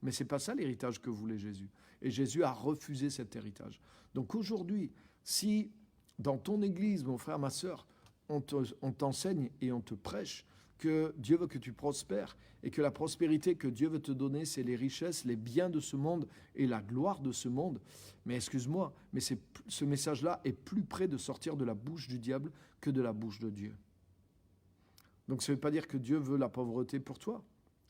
Mais ce n'est pas ça l'héritage que voulait Jésus. Et Jésus a refusé cet héritage. Donc aujourd'hui, si dans ton église, mon frère, ma sœur, on t'enseigne et on te prêche que Dieu veut que tu prospères et que la prospérité que Dieu veut te donner, c'est les richesses, les biens de ce monde et la gloire de ce monde. Mais excuse-moi, mais ce message-là est plus près de sortir de la bouche du diable que de la bouche de Dieu. Donc ça ne veut pas dire que Dieu veut la pauvreté pour toi.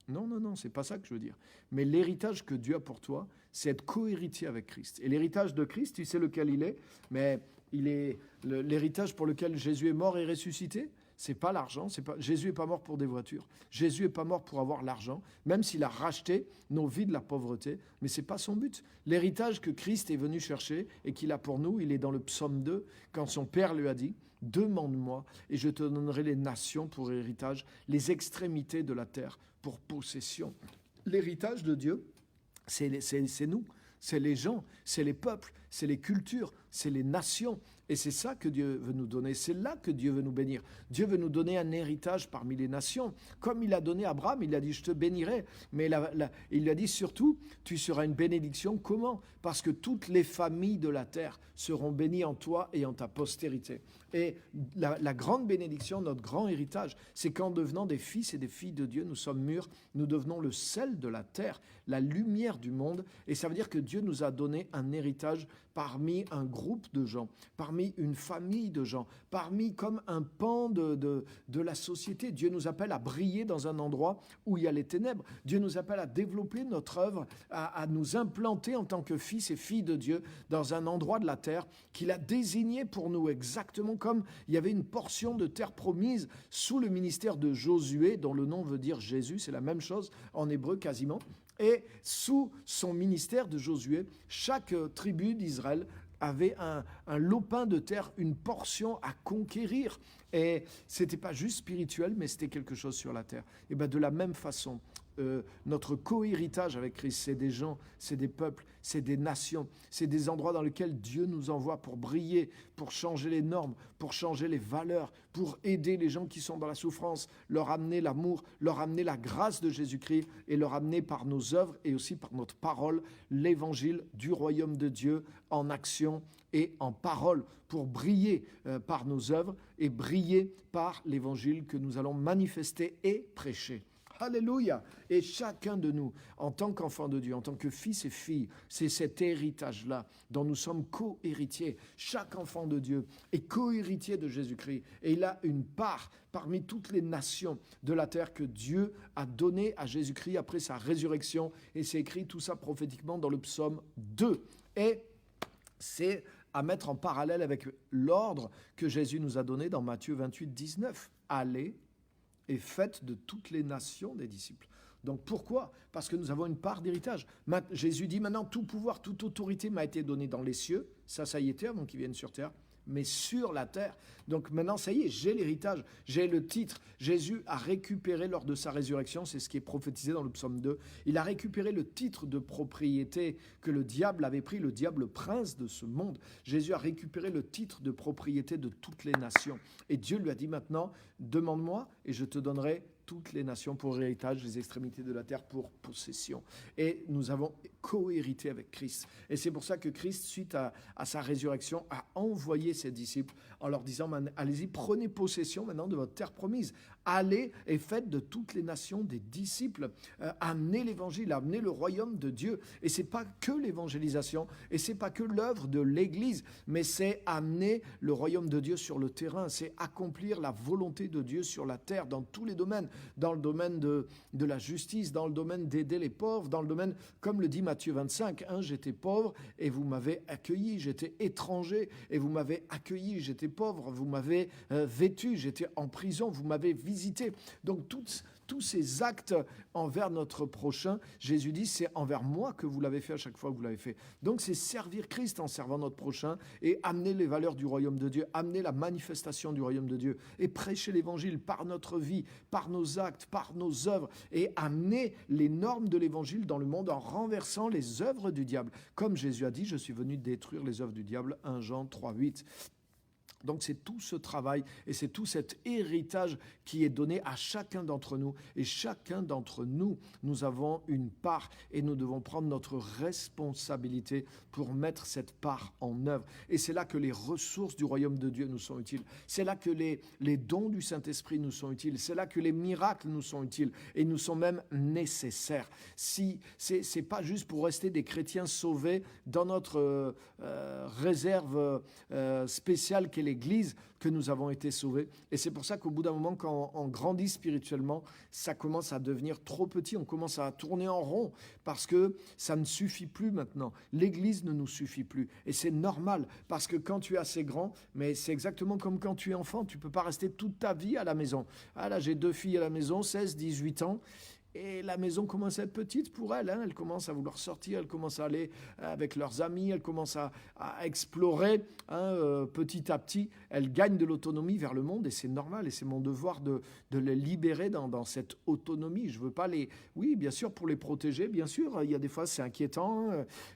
Non, c'est pas ça que je veux dire. Mais l'héritage que Dieu a pour toi, c'est être co-héritier avec Christ. Et l'héritage de Christ, tu sais lequel il est, mais il est l'héritage pour lequel Jésus est mort et ressuscité. C'est pas l'argent, Jésus n'est pas mort pour des voitures. Jésus n'est pas mort pour avoir l'argent, même s'il a racheté nos vies de la pauvreté, mais ce n'est pas son but. L'héritage que Christ est venu chercher et qu'il a pour nous, il est dans le psaume 2, quand son Père lui a dit « Demande-moi et je te donnerai les nations pour héritage, les extrémités de la terre pour possession. » L'héritage de Dieu, c'est nous, c'est les gens, c'est les peuples, c'est les cultures, c'est les nations. Et c'est ça que Dieu veut nous donner, c'est là que Dieu veut nous bénir. Dieu veut nous donner un héritage parmi les nations. Comme il a donné à Abraham, il a dit « je te bénirai ». Mais il lui a dit surtout « tu seras une bénédiction ». Comment ? Parce que toutes les familles de la terre seront bénies en toi et en ta postérité. Et la grande bénédiction, notre grand héritage, c'est qu'en devenant des fils et des filles de Dieu, nous sommes mûrs, nous devenons le sel de la terre, la lumière du monde. Et ça veut dire que Dieu nous a donné un héritage parmi un groupe de gens, parmi une famille de gens, parmi comme un pan de la société. Dieu nous appelle à briller dans un endroit où il y a les ténèbres. Dieu nous appelle à développer notre œuvre, à nous implanter en tant que fils et filles de Dieu dans un endroit de la terre qu'il a désigné pour nous, exactement comme il y avait une portion de terre promise sous le ministère de Josué, dont le nom veut dire Jésus, c'est la même chose en hébreu quasiment. Et sous son ministère de Josué, chaque tribu d'Israël avait un lopin de terre, une portion à conquérir. Et ce n'était pas juste spirituel, mais c'était quelque chose sur la terre. Et bien de la même façon, notre co-héritage avec Christ, c'est des gens, c'est des peuples, c'est des nations, c'est des endroits dans lesquels Dieu nous envoie pour briller, pour changer les normes, pour changer les valeurs, pour aider les gens qui sont dans la souffrance, leur amener l'amour, leur amener la grâce de Jésus-Christ et leur amener par nos œuvres et aussi par notre parole l'évangile du royaume de Dieu en action et en parole pour briller par nos œuvres et briller par l'évangile que nous allons manifester et prêcher. Alléluia. Et chacun de nous, en tant qu'enfant de Dieu, en tant que fils et filles, c'est cet héritage-là dont nous sommes co-héritiers. Chaque enfant de Dieu est co-héritier de Jésus-Christ. Et il a une part parmi toutes les nations de la terre que Dieu a donnée à Jésus-Christ après sa résurrection. Et c'est écrit tout ça prophétiquement dans le psaume 2. Et c'est à mettre en parallèle avec l'ordre que Jésus nous a donné dans Matthieu 28, 19. Allez et faites de toutes les nations des disciples. Donc pourquoi ? Parce que nous avons une part d'héritage. Jésus dit maintenant tout pouvoir, toute autorité m'a été donnée dans les cieux, ça y était avant qu'ils viennent sur terre, mais sur la terre. Donc maintenant, ça y est, j'ai l'héritage, j'ai le titre. Jésus a récupéré lors de sa résurrection, c'est ce qui est prophétisé dans le psaume 2, il a récupéré le titre de propriété que le diable avait pris, le diable prince de ce monde. Jésus a récupéré le titre de propriété de toutes les nations. Et Dieu lui a dit maintenant, demande-moi et je te donnerai toutes les nations pour héritage, les extrémités de la terre pour possession. Et nous avons co-hérité avec Christ. Et c'est pour ça que Christ, suite à sa résurrection, a envoyé ses disciples en leur disant, allez-y, prenez possession maintenant de votre terre promise. Allez et faites de toutes les nations des disciples. Amenez l'évangile, amenez le royaume de Dieu. Et c'est pas que l'évangélisation, et c'est pas que l'œuvre de l'Église, mais c'est amener le royaume de Dieu sur le terrain, c'est accomplir la volonté de Dieu sur la terre dans tous les domaines. dans le domaine de la justice, dans le domaine d'aider les pauvres, dans le domaine, comme le dit Matthieu 25, hein, j'étais pauvre et vous m'avez accueilli, j'étais étranger et vous m'avez accueilli, j'étais pauvre, vous m'avez vêtu, j'étais en prison, vous m'avez visité. Donc tous ces actes envers notre prochain, Jésus dit, c'est envers moi que vous l'avez fait à chaque fois que vous l'avez fait. Donc c'est servir Christ en servant notre prochain et amener les valeurs du royaume de Dieu, amener la manifestation du royaume de Dieu et prêcher l'évangile par notre vie, par nos actes, par nos œuvres et amener les normes de l'évangile dans le monde en renversant les œuvres du diable. Comme Jésus a dit, je suis venu détruire les œuvres du diable, 1 Jean 3,8. Donc c'est tout ce travail et c'est tout cet héritage qui est donné à chacun d'entre nous. Et chacun d'entre nous, nous avons une part et nous devons prendre notre responsabilité pour mettre cette part en œuvre. Et c'est là que les ressources du royaume de Dieu nous sont utiles. C'est là que les dons du Saint-Esprit nous sont utiles. C'est là que les miracles nous sont utiles et nous sont même nécessaires. Si c'est pas juste pour rester des chrétiens sauvés dans notre réserve spéciale qu'est l'Église que nous avons été sauvés. Et c'est pour ça qu'au bout d'un moment, quand on grandit spirituellement, ça commence à devenir trop petit. On commence à tourner en rond parce que ça ne suffit plus maintenant. L'Église ne nous suffit plus. Et c'est normal parce que quand tu es assez grand, mais c'est exactement comme quand tu es enfant. Tu ne peux pas rester toute ta vie à la maison. Ah là, j'ai 2 filles à la maison, 16, 18 ans. Et la maison commence à être petite pour elles. Elles commencent à vouloir sortir, elles commencent à aller avec leurs amis, elles commencent à explorer petit à petit. Elles gagnent de l'autonomie vers le monde et c'est normal. Et c'est mon devoir de les libérer dans cette autonomie. Je ne veux pas les... Oui, bien sûr, pour les protéger, bien sûr. Il y a des fois, c'est inquiétant.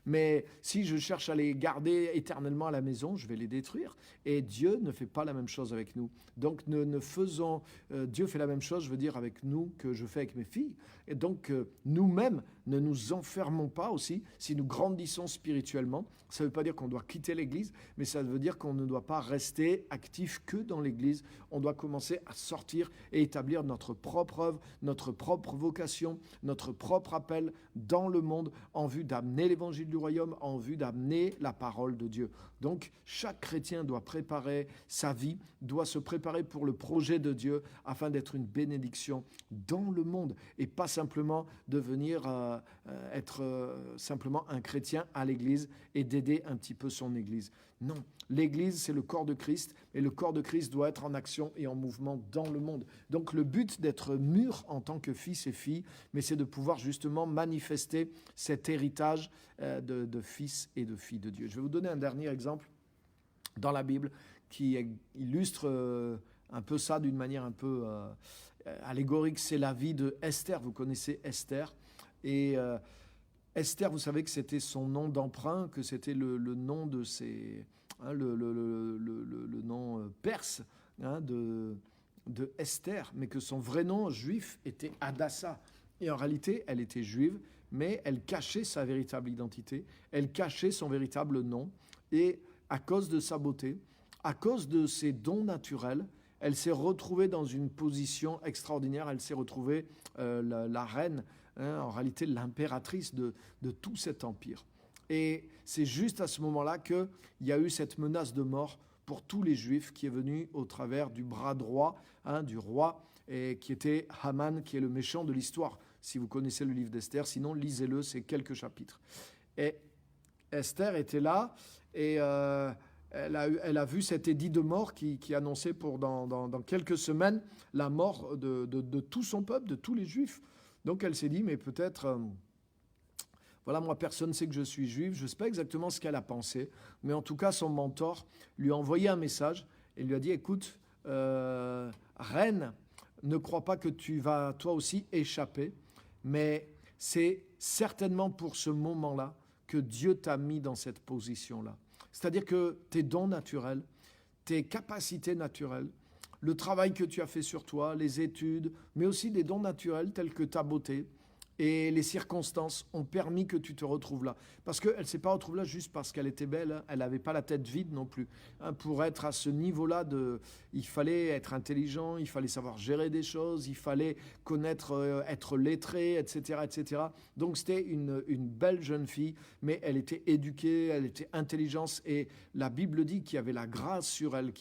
Mais si je cherche à les garder éternellement à la maison, je vais les détruire. Et Dieu ne fait pas la même chose avec nous. Donc, Dieu fait la même chose, je veux dire, avec nous que je fais avec mes filles. Et donc, nous-mêmes, ne nous enfermons pas aussi si nous grandissons spirituellement. Ça ne veut pas dire qu'on doit quitter l'Église, mais ça veut dire qu'on ne doit pas rester actif que dans l'Église. On doit commencer à sortir et établir notre propre œuvre, notre propre vocation, notre propre appel dans le monde en vue d'amener l'évangile du royaume, en vue d'amener la parole de Dieu. Donc, chaque chrétien doit préparer sa vie, doit se préparer pour le projet de Dieu afin d'être une bénédiction dans le monde et pas simplement devenir être simplement un chrétien à l'Église et d'aider un petit peu son Église. Non, l'Église, c'est le corps de Christ et le corps de Christ doit être en action et en mouvement dans le monde. Donc le but d'être mûr en tant que fils et filles, mais c'est de pouvoir justement manifester cet héritage de fils et de filles de Dieu. Je vais vous donner un dernier exemple dans la Bible qui illustre un peu ça d'une manière un peu allégorique. C'est la vie de Esther. Vous connaissez Esther. Et Esther, vous savez que c'était son nom d'emprunt, que c'était le nom de ses... le nom perse de Esther, mais que son vrai nom juif était Hadassa. Et en réalité, elle était juive, mais elle cachait sa véritable identité, elle cachait son véritable nom. Et à cause de sa beauté, à cause de ses dons naturels, elle s'est retrouvée dans une position extraordinaire. Elle s'est retrouvée la reine, en réalité l'impératrice de tout cet empire. Et c'est juste à ce moment-là qu'il y a eu cette menace de mort pour tous les Juifs qui est venue au travers du bras droit du roi, et qui était Haman, qui est le méchant de l'histoire. Si vous connaissez le livre d'Esther, sinon lisez-le, c'est quelques chapitres. Et Esther était là et elle a vu cet édit de mort qui annonçait pour dans quelques semaines la mort de tout son peuple, de tous les Juifs. Donc elle s'est dit, mais peut-être, voilà, moi personne ne sait que je suis juif, je ne sais pas exactement ce qu'elle a pensé, mais en tout cas son mentor lui a envoyé un message et lui a dit, écoute, reine, ne crois pas que tu vas toi aussi échapper, mais c'est certainement pour ce moment-là que Dieu t'a mis dans cette position-là. C'est-à-dire que tes dons naturels, tes capacités naturelles, le travail que tu as fait sur toi, les études, mais aussi des dons naturels tels que ta beauté, et les circonstances ont permis que tu te retrouves là. Parce qu'elle ne s'est pas retrouvée là juste parce qu'elle était belle, hein. Elle n'avait pas la tête vide non plus. Hein, pour être à ce niveau-là, il fallait être intelligent, il fallait savoir gérer des choses, il fallait connaître, être lettré, etc., etc. Donc c'était une belle jeune fille, mais elle était éduquée, elle était intelligente, et la Bible dit qu'il y avait la grâce sur elle,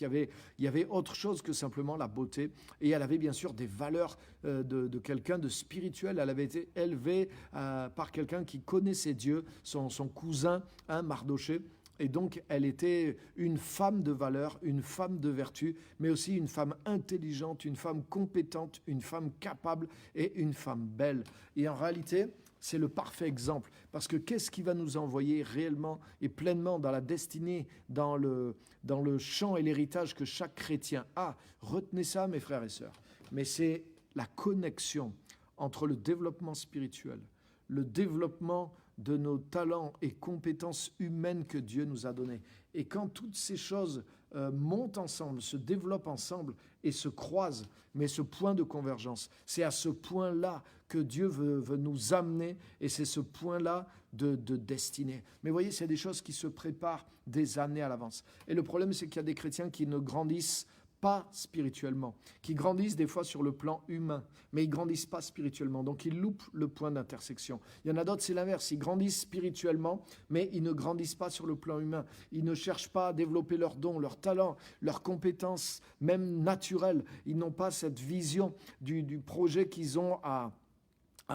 il y avait autre chose que simplement la beauté, et elle avait bien sûr des valeurs de quelqu'un de spirituel. Elle avait été élevée par quelqu'un qui connaissait Dieu, son cousin, hein, Mardoché. Et donc, elle était une femme de valeur, une femme de vertu, mais aussi une femme intelligente, une femme compétente, une femme capable et une femme belle. Et en réalité, c'est le parfait exemple. Parce que qu'est-ce qui va nous envoyer réellement et pleinement dans la destinée, dans le champ et l'héritage que chaque chrétien a? Retenez ça, mes frères et sœurs. Mais c'est la connexion entre le développement spirituel, le développement de nos talents et compétences humaines que Dieu nous a donnés. Et quand toutes ces choses montent ensemble, se développent ensemble et se croisent, mais ce point de convergence, c'est à ce point-là que Dieu veut nous amener, et c'est ce point-là de destinée. Mais voyez, c'est des choses qui se préparent des années à l'avance. Et le problème, c'est qu'il y a des chrétiens qui ne grandissent pas spirituellement, qui grandissent des fois sur le plan humain, mais ils ne grandissent pas spirituellement, donc ils loupent le point d'intersection. Il y en a d'autres, c'est l'inverse, ils grandissent spirituellement, mais ils ne grandissent pas sur le plan humain. Ils ne cherchent pas à développer leurs dons, leurs talents, leurs compétences, même naturelles. Ils n'ont pas cette vision du projet qu'ils ont à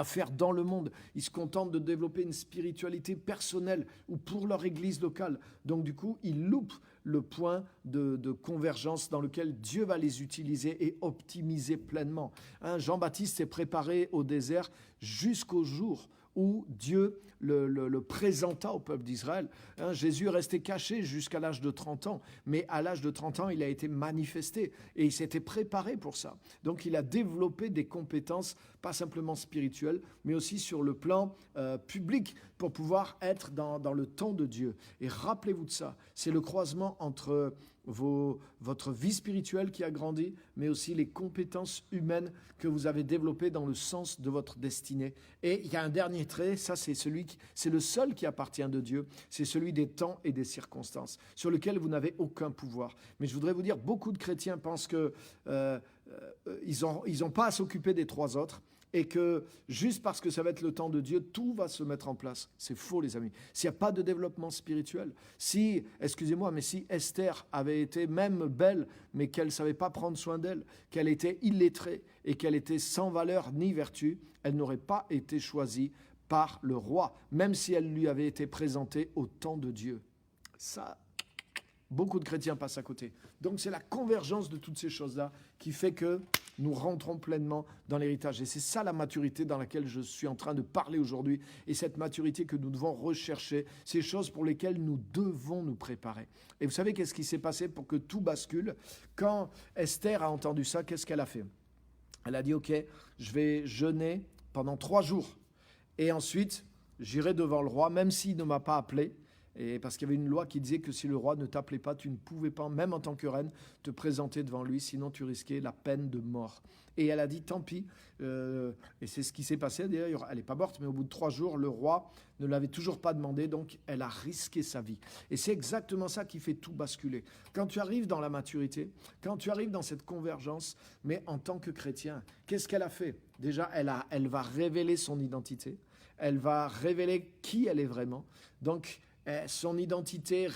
faire dans le monde. Ils se contentent de développer une spiritualité personnelle ou pour leur église locale. Donc du coup, ils loupent le point de convergence dans lequel Dieu va les utiliser et optimiser pleinement. Hein, Jean-Baptiste s'est préparé au désert jusqu'au jour où Dieu le présenta au peuple d'Israël. Hein, Jésus est resté caché jusqu'à l'âge de 30 ans, mais à l'âge de 30 ans, il a été manifesté et il s'était préparé pour ça. Donc il a développé des compétences, pas simplement spirituelles, mais aussi sur le plan public, pour pouvoir être dans le temps de Dieu. Et rappelez-vous de ça, c'est le croisement entre votre vie spirituelle qui a grandi, mais aussi les compétences humaines que vous avez développées dans le sens de votre destinée. Et il y a un dernier trait, ça c'est le seul qui appartient de Dieu, c'est celui des temps et des circonstances, sur lequel vous n'avez aucun pouvoir. Mais je voudrais vous dire, beaucoup de chrétiens pensent que ils ont pas à s'occuper des trois autres, et que juste parce que ça va être le temps de Dieu, tout va se mettre en place. C'est faux, les amis. S'il n'y a pas de développement spirituel, si Esther avait été même belle, mais qu'elle ne savait pas prendre soin d'elle, qu'elle était illettrée et qu'elle était sans valeur ni vertu, elle n'aurait pas été choisie par le roi, même si elle lui avait été présentée au temps de Dieu. Ça, beaucoup de chrétiens passent à côté. Donc c'est la convergence de toutes ces choses-là qui fait que nous rentrons pleinement dans l'héritage. Et c'est ça la maturité dans laquelle je suis en train de parler aujourd'hui. Et cette maturité que nous devons rechercher, ces choses pour lesquelles nous devons nous préparer. Et vous savez qu'est-ce qui s'est passé pour que tout bascule? Quand Esther a entendu ça, qu'est-ce qu'elle a fait? Elle a dit, ok, je vais jeûner pendant 3 jours. Et ensuite, j'irai devant le roi, même s'il ne m'a pas appelé. Et parce qu'il y avait une loi qui disait que si le roi ne t'appelait pas, tu ne pouvais pas, même en tant que reine, te présenter devant lui, sinon tu risquais la peine de mort. Et elle a dit, tant pis, et c'est ce qui s'est passé d'ailleurs, elle n'est pas morte, mais au bout de 3 jours, le roi ne l'avait toujours pas demandé, donc elle a risqué sa vie. Et c'est exactement ça qui fait tout basculer. Quand tu arrives dans la maturité, quand tu arrives dans cette convergence, mais en tant que chrétien, qu'est-ce qu'elle a fait? Déjà, elle va révéler son identité, elle va révéler qui elle est vraiment, donc son identité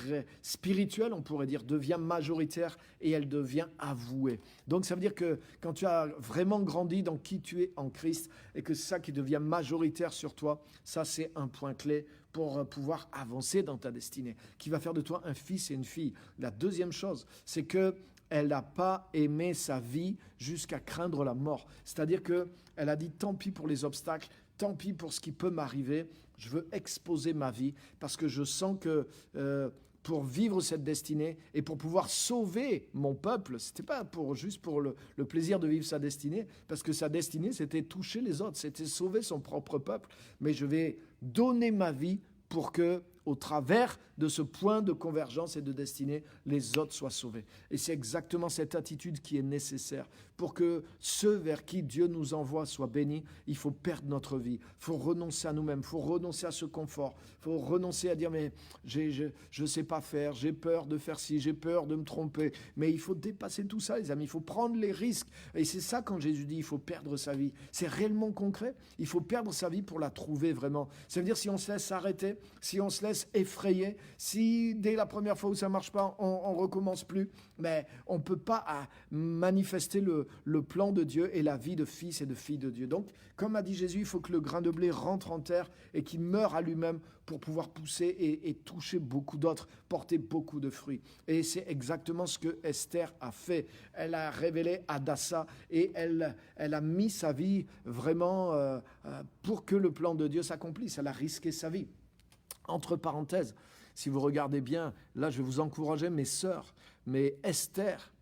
spirituelle, on pourrait dire, devient majoritaire et elle devient avouée. Donc ça veut dire que quand tu as vraiment grandi dans qui tu es en Christ et que c'est ça qui devient majoritaire sur toi, ça c'est un point clé pour pouvoir avancer dans ta destinée, qui va faire de toi un fils et une fille. La deuxième chose, c'est que elle n'a pas aimé sa vie jusqu'à craindre la mort. C'est-à-dire qu'elle a dit tant pis pour les obstacles, tant pis pour ce qui peut m'arriver, je veux exposer ma vie parce que je sens que pour vivre cette destinée et pour pouvoir sauver mon peuple, ce n'était pas juste pour le plaisir de vivre sa destinée, parce que sa destinée, c'était toucher les autres, c'était sauver son propre peuple, mais je vais donner ma vie pour que, au travers de ce point de convergence et de destinée, les autres soient sauvés. Et c'est exactement cette attitude qui est nécessaire. Pour que ceux vers qui Dieu nous envoie soient bénis, il faut perdre notre vie. Il faut renoncer à nous-mêmes, il faut renoncer à ce confort. Il faut renoncer à dire, mais je ne sais pas faire, j'ai peur de faire ci, j'ai peur de me tromper. Mais il faut dépasser tout ça, les amis. Il faut prendre les risques. Et c'est ça quand Jésus dit, il faut perdre sa vie. C'est réellement concret. Il faut perdre sa vie pour la trouver vraiment. Ça veut dire si on se laisse arrêter, si on se laisse effrayer, si dès la première fois où ça ne marche pas, on ne recommence plus, mais on ne peut pas manifester le plan de Dieu et la vie de fils et de filles de Dieu. Donc, comme a dit Jésus, il faut que le grain de blé rentre en terre et qu'il meure à lui-même pour pouvoir pousser et toucher beaucoup d'autres, porter beaucoup de fruits. Et c'est exactement ce que Esther a fait. Elle a révélé Hadassah et elle a mis sa vie vraiment pour que le plan de Dieu s'accomplisse. Elle a risqué sa vie. Entre parenthèses, si vous regardez bien, là je vais vous encourager, mes sœurs, mais Esther,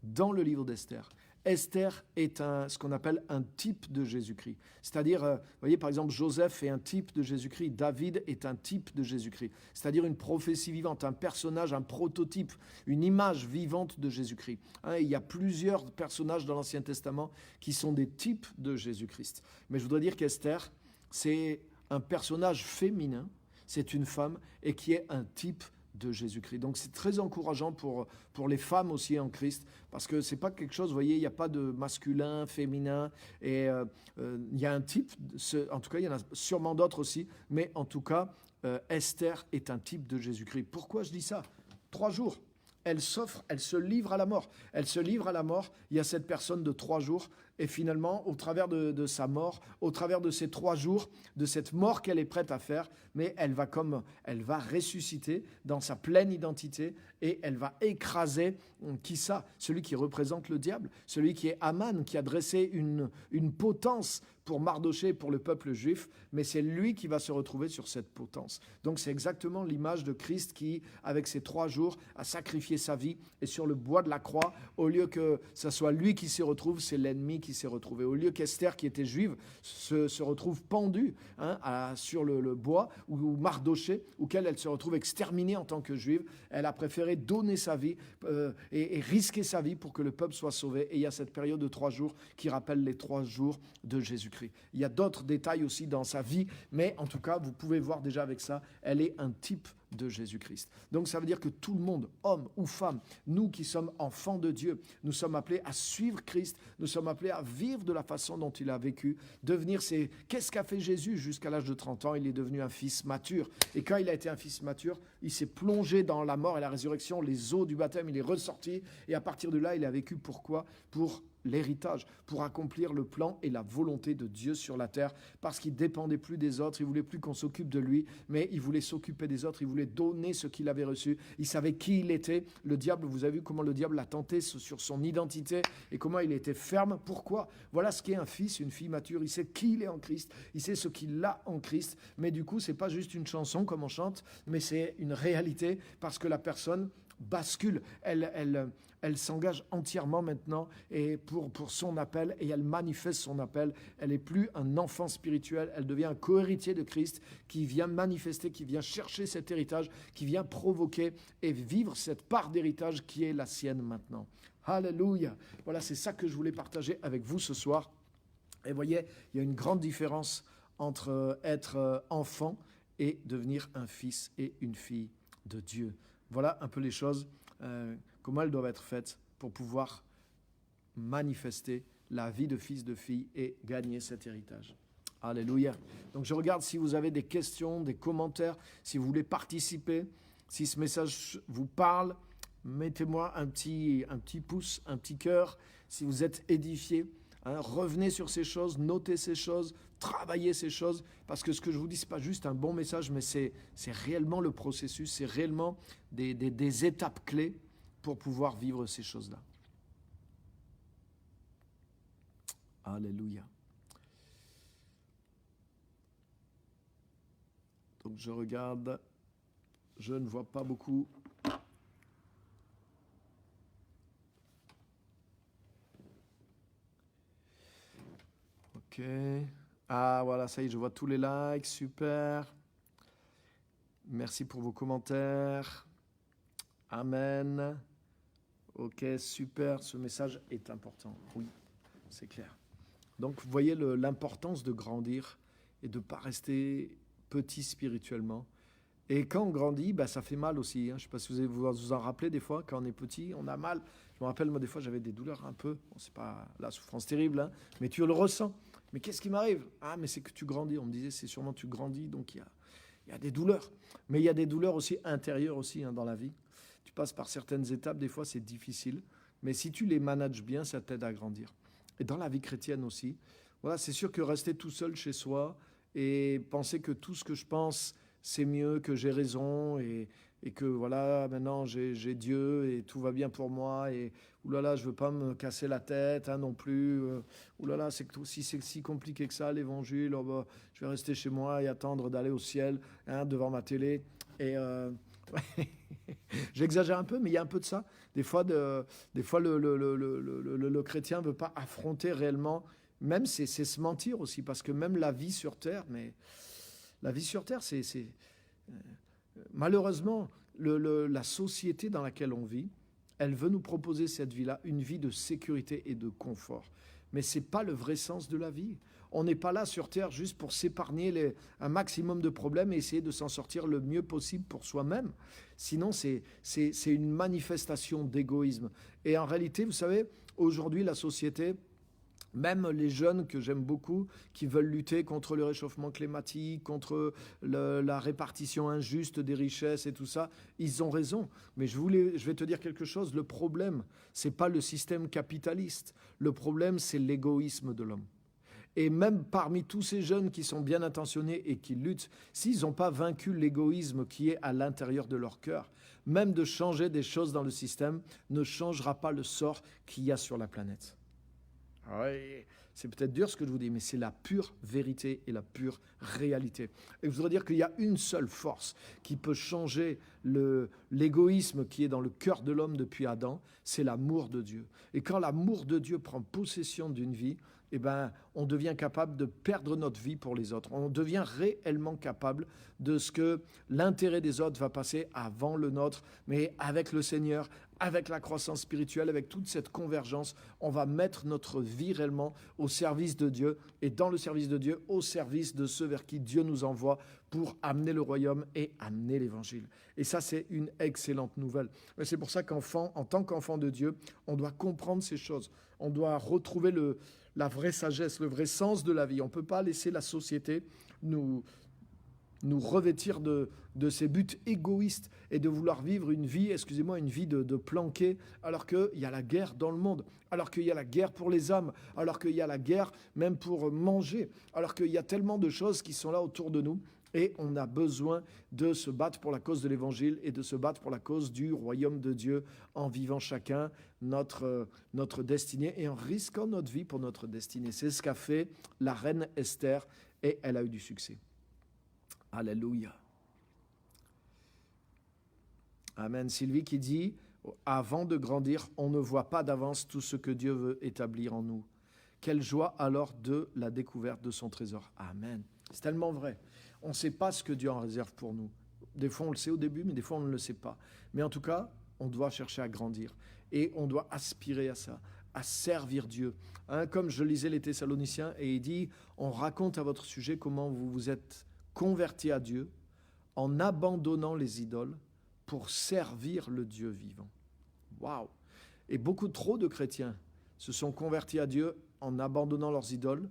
dans le livre d'Esther, Esther est ce qu'on appelle un type de Jésus-Christ. C'est-à-dire, vous voyez, par exemple, Joseph est un type de Jésus-Christ, David est un type de Jésus-Christ. C'est-à-dire une prophétie vivante, un personnage, un prototype, une image vivante de Jésus-Christ. Il y a plusieurs personnages dans l'Ancien Testament qui sont des types de Jésus-Christ. Mais je voudrais dire qu'Esther, c'est un personnage féminin, c'est une femme et qui est un type de Jésus-Christ. Donc c'est très encourageant pour les femmes aussi en Christ, parce que c'est pas quelque chose, vous voyez, il n'y a pas de masculin, féminin, et il y a un type, en tout cas il y en a sûrement d'autres aussi, mais en tout cas Esther est un type de Jésus-Christ. Pourquoi je dis ça ? 3 jours. Elle s'offre, elle se livre à la mort. Elle se livre à la mort. Il y a cette personne de 3 jours. Et finalement, au travers de sa mort, au travers de ces 3 jours, de cette mort qu'elle est prête à faire, mais elle va ressusciter dans sa pleine identité et elle va écraser, qui ça ? Celui qui représente le diable, celui qui est Aman, qui a dressé une potence pour Mardochée, pour le peuple juif, mais c'est lui qui va se retrouver sur cette potence. Donc c'est exactement l'image de Christ qui, avec ces 3 jours, a sacrifié sa vie, et sur le bois de la croix, au lieu que ce soit lui qui s'y retrouve, c'est l'ennemi qui s'est retrouvé. Au lieu qu'Esther, qui était juive, se retrouve pendue sur le bois, ou Mardochée, auquel elle se retrouve exterminée en tant que juive, elle a préféré donner sa vie et risquer sa vie pour que le peuple soit sauvé. Et il y a cette période de 3 jours qui rappelle les 3 jours de Jésus-Christ. Il y a d'autres détails aussi dans sa vie, mais en tout cas, vous pouvez voir déjà avec ça, elle est un type de Jésus-Christ. Donc ça veut dire que tout le monde, homme ou femme, nous qui sommes enfants de Dieu, nous sommes appelés à suivre Christ, nous sommes appelés à vivre de la façon dont il a vécu, qu'est-ce qu'a fait Jésus jusqu'à l'âge de 30 ans ? Il est devenu un fils mature. Et quand il a été un fils mature, il s'est plongé dans la mort et la résurrection, les eaux du baptême, il est ressorti, et à partir de là, il a vécu pourquoi ? Pour l'héritage, pour accomplir le plan et la volonté de Dieu sur la terre, parce qu'il ne dépendait plus des autres, il ne voulait plus qu'on s'occupe de lui, mais il voulait s'occuper des autres, il voulait donner ce qu'il avait reçu, il savait qui il était. Le diable, vous avez vu comment le diable a tenté sur son identité et comment il était ferme. Pourquoi ? Voilà ce qu'est un fils, une fille mature, il sait qui il est en Christ, il sait ce qu'il a en Christ, mais du coup, ce n'est pas juste une chanson comme on chante, mais c'est une réalité, parce que la personne bascule, elle s'engage entièrement maintenant et pour son appel, et elle manifeste son appel. Elle n'est plus un enfant spirituel, elle devient un co-héritier de Christ qui vient manifester, qui vient chercher cet héritage, qui vient provoquer et vivre cette part d'héritage qui est la sienne maintenant. Alléluia. Voilà, c'est ça que je voulais partager avec vous ce soir. Et voyez, il y a une grande différence entre être enfant et devenir un fils et une fille de Dieu. Voilà un peu les choses, comment elles doivent être faites pour pouvoir manifester la vie de fils, de fille et gagner cet héritage. Alléluia. Donc je regarde si vous avez des questions, des commentaires, si vous voulez participer, si ce message vous parle, mettez-moi un petit pouce, un petit cœur, si vous êtes édifié. Revenez sur ces choses, notez ces choses, travaillez ces choses, parce que ce que je vous dis, ce n'est pas juste un bon message, mais c'est réellement le processus, c'est réellement des étapes clés pour pouvoir vivre ces choses-là. Alléluia. Donc je regarde, je ne vois pas beaucoup. Ok. Ah voilà, ça y est, je vois tous les likes, super. Merci pour vos commentaires. Amen. Ok, super. Ce message est important. Oui, c'est clair. Donc, vous voyez l'importance de grandir et de ne pas rester petit spirituellement. Et quand on grandit, ça fait mal aussi. Je ne sais pas si vous vous en rappelez des fois, quand on est petit, on a mal. Je me rappelle, moi, des fois, j'avais des douleurs un peu. Bon, c'est pas la souffrance terrible, mais tu le ressens. Mais qu'est-ce qui m'arrive? Ah, mais c'est que tu grandis. On me disait, c'est sûrement tu grandis, donc il y a des douleurs. Mais il y a des douleurs aussi intérieures aussi dans la vie. Tu passes par certaines étapes, des fois, c'est difficile. Mais si tu les manages bien, ça t'aide à grandir. Et dans la vie chrétienne aussi, voilà, c'est sûr que rester tout seul chez soi et penser que tout ce que je pense, c'est mieux, que j'ai raison et que voilà, maintenant j'ai Dieu et tout va bien pour moi et oulala, je veux pas me casser la tête non plus. Oulala, c'est si compliqué que ça, l'évangile, je vais rester chez moi et attendre d'aller au ciel devant ma télé. Et j'exagère un peu, mais il y a un peu de ça. Des fois, le chrétien ne veut pas affronter réellement, même c'est se mentir aussi, parce que même la vie sur Terre, malheureusement, la société dans laquelle on vit, elle veut nous proposer cette vie-là, une vie de sécurité et de confort. Mais ce n'est pas le vrai sens de la vie. On n'est pas là sur Terre juste pour s'épargner un maximum de problèmes et essayer de s'en sortir le mieux possible pour soi-même. Sinon, c'est une manifestation d'égoïsme. Et en réalité, vous savez, aujourd'hui, la société, même les jeunes que j'aime beaucoup, qui veulent lutter contre le réchauffement climatique, contre la répartition injuste des richesses et tout ça, ils ont raison. Mais je vais te dire quelque chose, le problème, ce n'est pas le système capitaliste. Le problème, c'est l'égoïsme de l'homme. Et même parmi tous ces jeunes qui sont bien intentionnés et qui luttent, s'ils n'ont pas vaincu l'égoïsme qui est à l'intérieur de leur cœur, même de changer des choses dans le système ne changera pas le sort qu'il y a sur la planète. Ouais, c'est peut-être dur ce que je vous dis, mais c'est la pure vérité et la pure réalité. Et je voudrais dire qu'il y a une seule force qui peut changer l'égoïsme qui est dans le cœur de l'homme depuis Adam, c'est l'amour de Dieu. Et quand l'amour de Dieu prend possession d'une vie, on devient capable de perdre notre vie pour les autres. On devient réellement capable de ce que l'intérêt des autres va passer avant le nôtre, mais avec le Seigneur, avec la croissance spirituelle, avec toute cette convergence, on va mettre notre vie réellement au service de Dieu et dans le service de Dieu, au service de ceux vers qui Dieu nous envoie pour amener le royaume et amener l'évangile. Et ça, c'est une excellente nouvelle. Et c'est pour ça en tant qu'enfant de Dieu, on doit comprendre ces choses. On doit retrouver la vraie sagesse, le vrai sens de la vie. On ne peut pas laisser la société nous revêtir de ces buts égoïstes et de vouloir vivre une vie, une vie de planqué, alors qu'il y a la guerre dans le monde, alors qu'il y a la guerre pour les âmes, alors qu'il y a la guerre même pour manger, alors qu'il y a tellement de choses qui sont là autour de nous. Et on a besoin de se battre pour la cause de l'évangile et de se battre pour la cause du royaume de Dieu en vivant chacun notre destinée et en risquant notre vie pour notre destinée. C'est ce qu'a fait la reine Esther et elle a eu du succès. Alléluia. Amen. Sylvie qui dit, avant de grandir, on ne voit pas d'avance tout ce que Dieu veut établir en nous. Quelle joie alors de la découverte de son trésor. Amen. C'est tellement vrai. On ne sait pas ce que Dieu en réserve pour nous. Des fois, on le sait au début, mais des fois, on ne le sait pas. Mais en tout cas, on doit chercher à grandir. Et on doit aspirer à ça, à servir Dieu. Comme je lisais les Thessaloniciens, et il dit, on raconte à votre sujet comment vous vous êtes convertis à Dieu en abandonnant les idoles pour servir le Dieu vivant. Waouh! Et beaucoup trop de chrétiens se sont convertis à Dieu en abandonnant leurs idoles.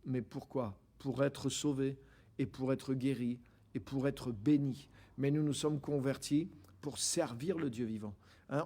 Mais pourquoi? Pour être sauvés et pour être guéris et pour être bénis. Mais nous nous sommes convertis pour servir le Dieu vivant.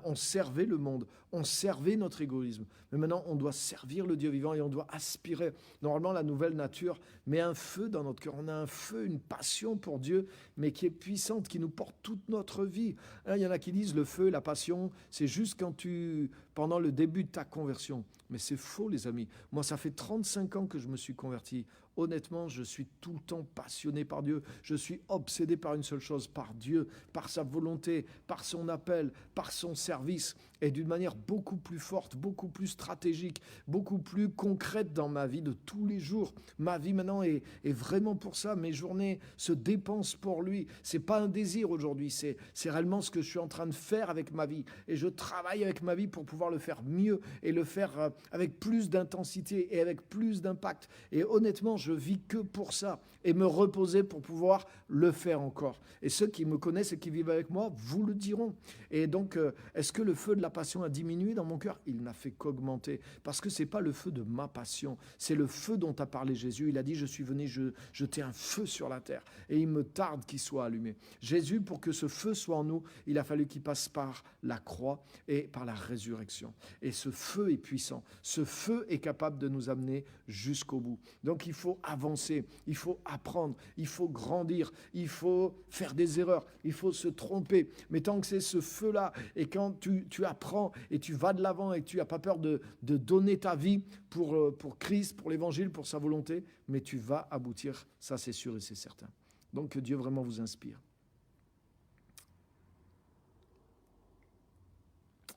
On servait le monde, on servait notre égoïsme. Mais maintenant, on doit servir le Dieu vivant et on doit aspirer. Normalement, la nouvelle nature met un feu dans notre cœur. On a un feu, une passion pour Dieu, mais qui est puissante, qui nous porte toute notre vie. Il y en a qui disent le feu et la passion, c'est juste quand tu pendant le début de ta conversion. Mais c'est faux, les amis. Moi, ça fait 35 ans que je me suis converti. Honnêtement, je suis tout le temps passionné par Dieu. Je suis obsédé par une seule chose, par Dieu, par sa volonté, par son appel, par son service, et d'une manière beaucoup plus forte, beaucoup plus stratégique, beaucoup plus concrète dans ma vie de tous les jours. Ma vie maintenant est vraiment pour ça. Mes journées se dépensent pour lui. C'est pas un désir aujourd'hui, c'est réellement ce que je suis en train de faire avec ma vie. Et je travaille avec ma vie pour pouvoir le faire mieux et le faire avec plus d'intensité et avec plus d'impact. Et honnêtement, je vis que pour ça et me reposer pour pouvoir le faire encore. Et ceux qui me connaissent et qui vivent avec moi vous le diront. Et donc, est-ce que le feu de la passion a diminué dans mon cœur? Il n'a fait qu'augmenter. Parce que ce n'est pas le feu de ma passion, c'est le feu dont a parlé Jésus. Il a dit, je suis venu jeter un feu sur la terre. Et il me tarde qu'il soit allumé. Jésus, pour que ce feu soit en nous, il a fallu qu'il passe par la croix et par la résurrection. Et ce feu est puissant. Ce feu est capable de nous amener jusqu'au bout. Donc, il faut avancer, il faut apprendre, il faut grandir, il faut faire des erreurs, il faut se tromper. Mais tant que c'est ce feu-là, et quand tu apprends et tu vas de l'avant et tu n'as pas peur de donner ta vie pour Christ, pour l'Évangile, pour sa volonté, mais tu vas aboutir, ça c'est sûr et c'est certain. Donc que Dieu vraiment vous inspire.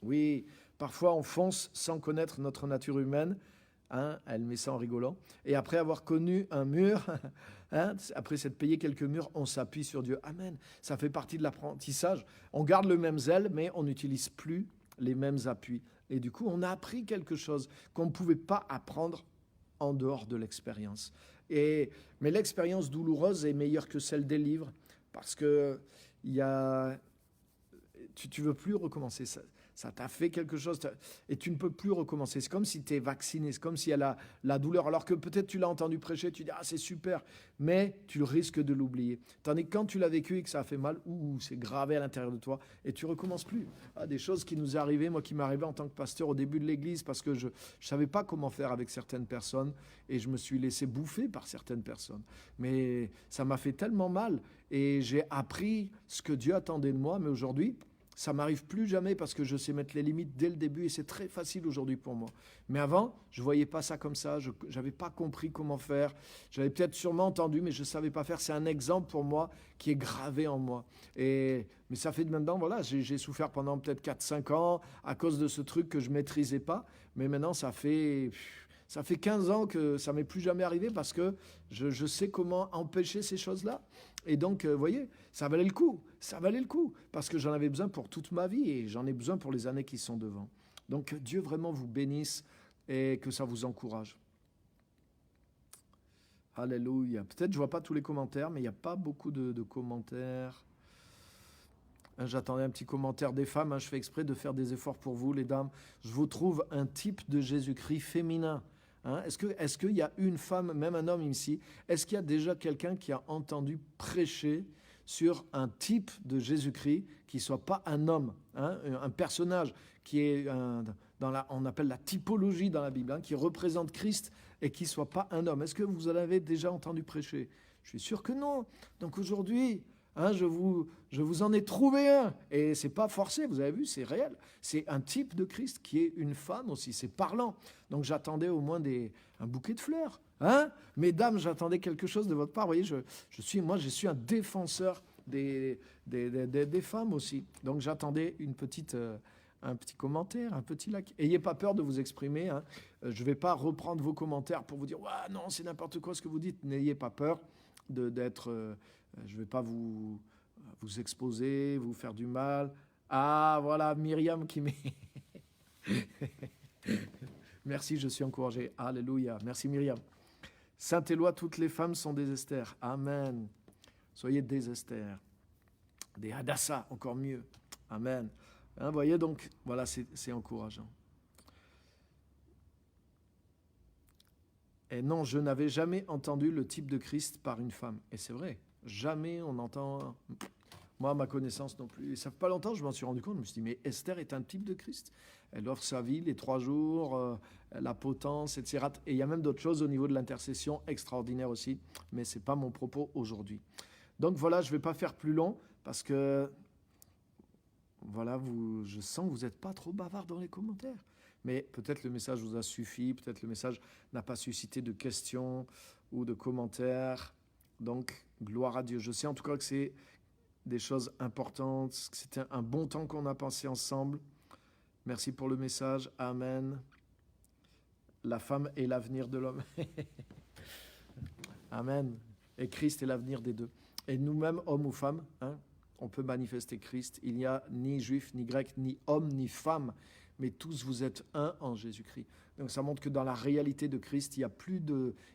Oui, parfois on fonce sans connaître notre nature humaine. Elle met ça en rigolant. Et après avoir connu un mur, après s'être payé quelques murs, on s'appuie sur Dieu. Amen. Ça fait partie de l'apprentissage. On garde le même zèle, mais on n'utilise plus les mêmes appuis. Et du coup, on a appris quelque chose qu'on ne pouvait pas apprendre en dehors de l'expérience. Mais l'expérience douloureuse est meilleure que celle des livres, parce que tu ne veux plus recommencer ça. Ça t'a fait quelque chose et tu ne peux plus recommencer. C'est comme si tu es vacciné, c'est comme s'il y a la douleur. Alors que peut-être tu l'as entendu prêcher, tu dis « Ah, c'est super », mais tu risques de l'oublier. Tandis que quand tu l'as vécu et que ça a fait mal, c'est gravé à l'intérieur de toi et tu recommences plus. Des choses qui nous arrivaient, moi qui m'arrivaient en tant que pasteur au début de l'église parce que je ne savais pas comment faire avec certaines personnes et je me suis laissé bouffer par certaines personnes. Mais ça m'a fait tellement mal et j'ai appris ce que Dieu attendait de moi, mais aujourd'hui, ça ne m'arrive plus jamais parce que je sais mettre les limites dès le début et c'est très facile aujourd'hui pour moi. Mais avant, je ne voyais pas ça comme ça, je n'avais pas compris comment faire. J'avais peut-être sûrement entendu, mais je ne savais pas faire. C'est un exemple pour moi qui est gravé en moi. Mais ça fait de maintenant, voilà, j'ai souffert pendant peut-être 4-5 ans à cause de ce truc que je ne maîtrisais pas. Mais maintenant, ça fait 15 ans que ça ne m'est plus jamais arrivé parce que je sais comment empêcher ces choses-là. Et donc, vous voyez, ça valait le coup, parce que j'en avais besoin pour toute ma vie et j'en ai besoin pour les années qui sont devant. Donc, que Dieu vraiment vous bénisse et que ça vous encourage. Alléluia. Peut-être je ne vois pas tous les commentaires, mais il n'y a pas beaucoup de commentaires. J'attendais un petit commentaire des femmes, je fais exprès de faire des efforts pour vous, les dames. Je vous trouve un type de Jésus-Christ féminin. Est-ce qu'il y a une femme, même un homme ici, est-ce qu'il y a déjà quelqu'un qui a entendu prêcher sur un type de Jésus-Christ qui ne soit pas un homme, un personnage qui est on appelle la typologie dans la Bible, qui représente Christ et qui ne soit pas un homme? Est-ce que vous en avez déjà entendu prêcher? Je suis sûr que non. Donc aujourd'hui, je vous en ai trouvé un. Et ce n'est pas forcé, vous avez vu, c'est réel. C'est un type de Christ qui est une femme aussi, c'est parlant. Donc j'attendais au moins un bouquet de fleurs. Mesdames, j'attendais quelque chose de votre part. Vous voyez, je suis un défenseur des femmes aussi. Donc j'attendais un petit commentaire, un petit like. Ayez pas peur de vous exprimer. Je ne vais pas reprendre vos commentaires pour vous dire « non, c'est n'importe quoi ce que vous dites ». N'ayez pas peur d'être... je ne vais pas vous exposer, vous faire du mal. Ah, voilà, Myriam qui met... Merci, je suis encouragé. Alléluia. Merci, Myriam. Saint-Éloi, toutes les femmes sont des Esther. Amen. Soyez des Esther. Des Hadassah, encore mieux. Amen. Vous voyez, donc, voilà, c'est encourageant. Et non, je n'avais jamais entendu le type de Christ par une femme. Et c'est vrai, jamais on entend... Moi, à ma connaissance non plus. Et ça fait pas longtemps, je m'en suis rendu compte. Je me suis dit, mais Esther est un type de Christ. Elle offre sa vie les 3 jours, la potence, etc. Et il y a même d'autres choses au niveau de l'intercession extraordinaire aussi. Mais ce n'est pas mon propos aujourd'hui. Donc voilà, je ne vais pas faire plus long parce que... voilà, je sens que vous n'êtes pas trop bavard dans les commentaires. Mais peut-être le message vous a suffi, peut-être le message n'a pas suscité de questions ou de commentaires. Donc, gloire à Dieu. Je sais en tout cas que c'est des choses importantes, que c'était un bon temps qu'on a passé ensemble. Merci pour le message. Amen. La femme est l'avenir de l'homme. Amen. Et Christ est l'avenir des deux. Et nous-mêmes, hommes ou femmes, on peut manifester Christ. Il n'y a ni juif, ni grec, ni homme, ni femme, mais tous vous êtes un en Jésus-Christ. Donc ça montre que dans la réalité de Christ, il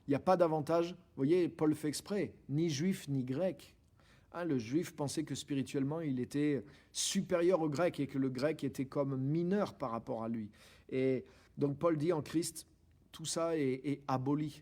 n'y a pas d'avantage. Vous voyez, Paul fait exprès, ni juif, ni grec. Le juif pensait que spirituellement, il était supérieur au grec et que le grec était comme mineur par rapport à lui. Et donc Paul dit en Christ, tout ça est aboli.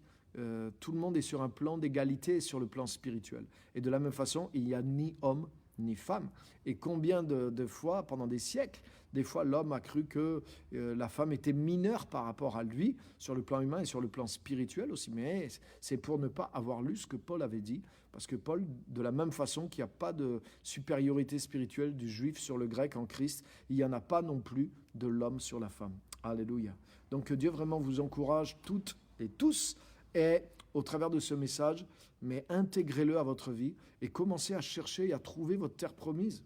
Tout le monde est sur un plan d'égalité sur le plan spirituel. Et de la même façon, il n'y a ni homme ni femme. Et combien de fois, pendant des siècles, des fois l'homme a cru que la femme était mineure par rapport à lui, sur le plan humain et sur le plan spirituel aussi. Mais c'est pour ne pas avoir lu ce que Paul avait dit. Parce que Paul, de la même façon qu'il n'y a pas de supériorité spirituelle du juif sur le grec en Christ, il n'y en a pas non plus de l'homme sur la femme. Alléluia. Donc que Dieu vraiment vous encourage toutes et tous, et au travers de ce message, mais intégrez-le à votre vie et commencez à chercher et à trouver votre terre promise.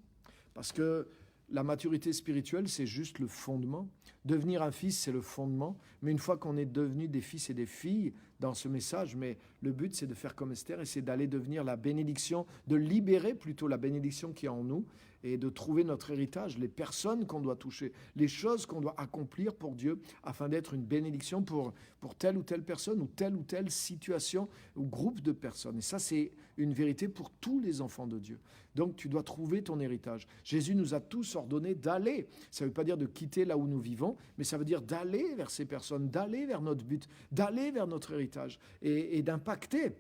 Parce que la maturité spirituelle, c'est juste le fondement. Devenir un fils, c'est le fondement. Mais une fois qu'on est devenu des fils et des filles dans ce message, mais le but, c'est de faire comme Esther et c'est d'aller devenir la bénédiction, de libérer plutôt la bénédiction qui est en nous et de trouver notre héritage, les personnes qu'on doit toucher, les choses qu'on doit accomplir pour Dieu afin d'être une bénédiction pour telle ou telle personne ou telle situation ou groupe de personnes. Et ça, c'est une vérité pour tous les enfants de Dieu. Donc, tu dois trouver ton héritage. Jésus nous a tous ordonné d'aller. Ça ne veut pas dire de quitter là où nous vivons, mais ça veut dire d'aller vers ces personnes, d'aller vers notre but, d'aller vers notre héritage et d'impacter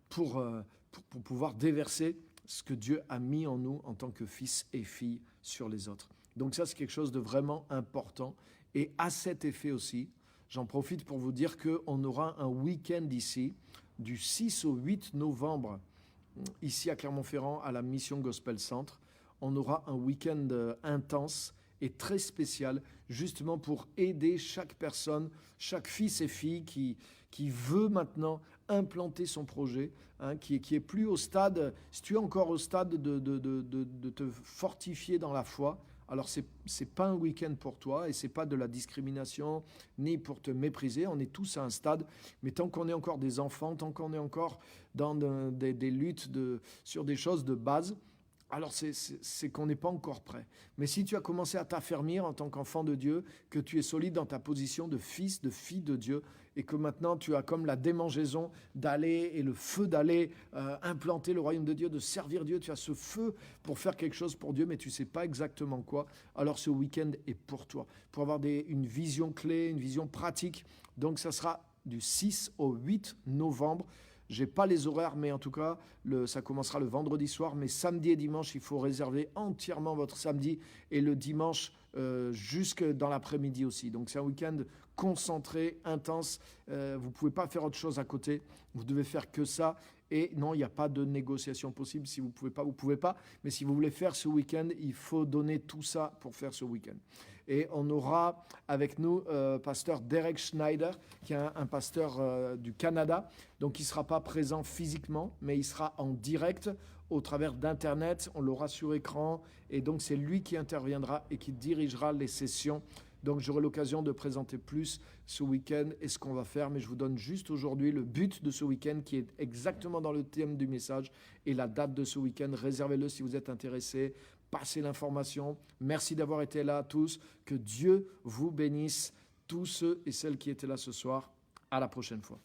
pour pouvoir déverser ce que Dieu a mis en nous en tant que fils et filles sur les autres. Donc ça, c'est quelque chose de vraiment important. Et à cet effet aussi, j'en profite pour vous dire qu'on aura un week-end ici, du 6 au 8 novembre, ici à Clermont-Ferrand, à la Mission Gospel Centre. On aura un week-end intense et très spécial, justement pour aider chaque personne, chaque fils et fille qui veut maintenant implanter son projet, qui est plus au stade, si tu es encore au stade de te fortifier dans la foi, alors c'est pas un week-end pour toi et c'est pas de la discrimination ni pour te mépriser. On est tous à un stade, mais tant qu'on est encore des enfants, tant qu'on est encore dans des luttes sur des choses de base, alors c'est qu'on n'est pas encore prêt. Mais si tu as commencé à t'affermir en tant qu'enfant de Dieu, que tu es solide dans ta position de fils, de fille de Dieu, et que maintenant tu as comme la démangeaison d'aller et le feu d'aller implanter le royaume de Dieu, de servir Dieu, tu as ce feu pour faire quelque chose pour Dieu, mais tu ne sais pas exactement quoi, alors ce week-end est pour toi, pour avoir une vision clé, une vision pratique. Donc ça sera du 6 au 8 novembre. Je n'ai pas les horaires, mais en tout cas, ça commencera le vendredi soir. Mais samedi et dimanche, il faut réserver entièrement votre samedi et le dimanche jusque dans l'après-midi aussi. Donc c'est un week-end concentré, intense. Vous ne pouvez pas faire autre chose à côté. Vous devez faire que ça. Et non, il n'y a pas de négociation possible. Si vous ne pouvez pas, vous ne pouvez pas. Mais si vous voulez faire ce week-end, il faut donner tout ça pour faire ce week-end. Et on aura avec nous pasteur Derek Schneider, qui est un pasteur du Canada. Donc, il ne sera pas présent physiquement, mais il sera en direct au travers d'Internet. On l'aura sur écran. Et donc, c'est lui qui interviendra et qui dirigera les sessions. Donc, j'aurai l'occasion de présenter plus ce week-end et ce qu'on va faire. Mais je vous donne juste aujourd'hui le but de ce week-end qui est exactement dans le thème du message et la date de ce week-end. Réservez-le si vous êtes intéressés. Passez l'information. Merci d'avoir été là tous. Que Dieu vous bénisse, tous ceux et celles qui étaient là ce soir. À la prochaine fois.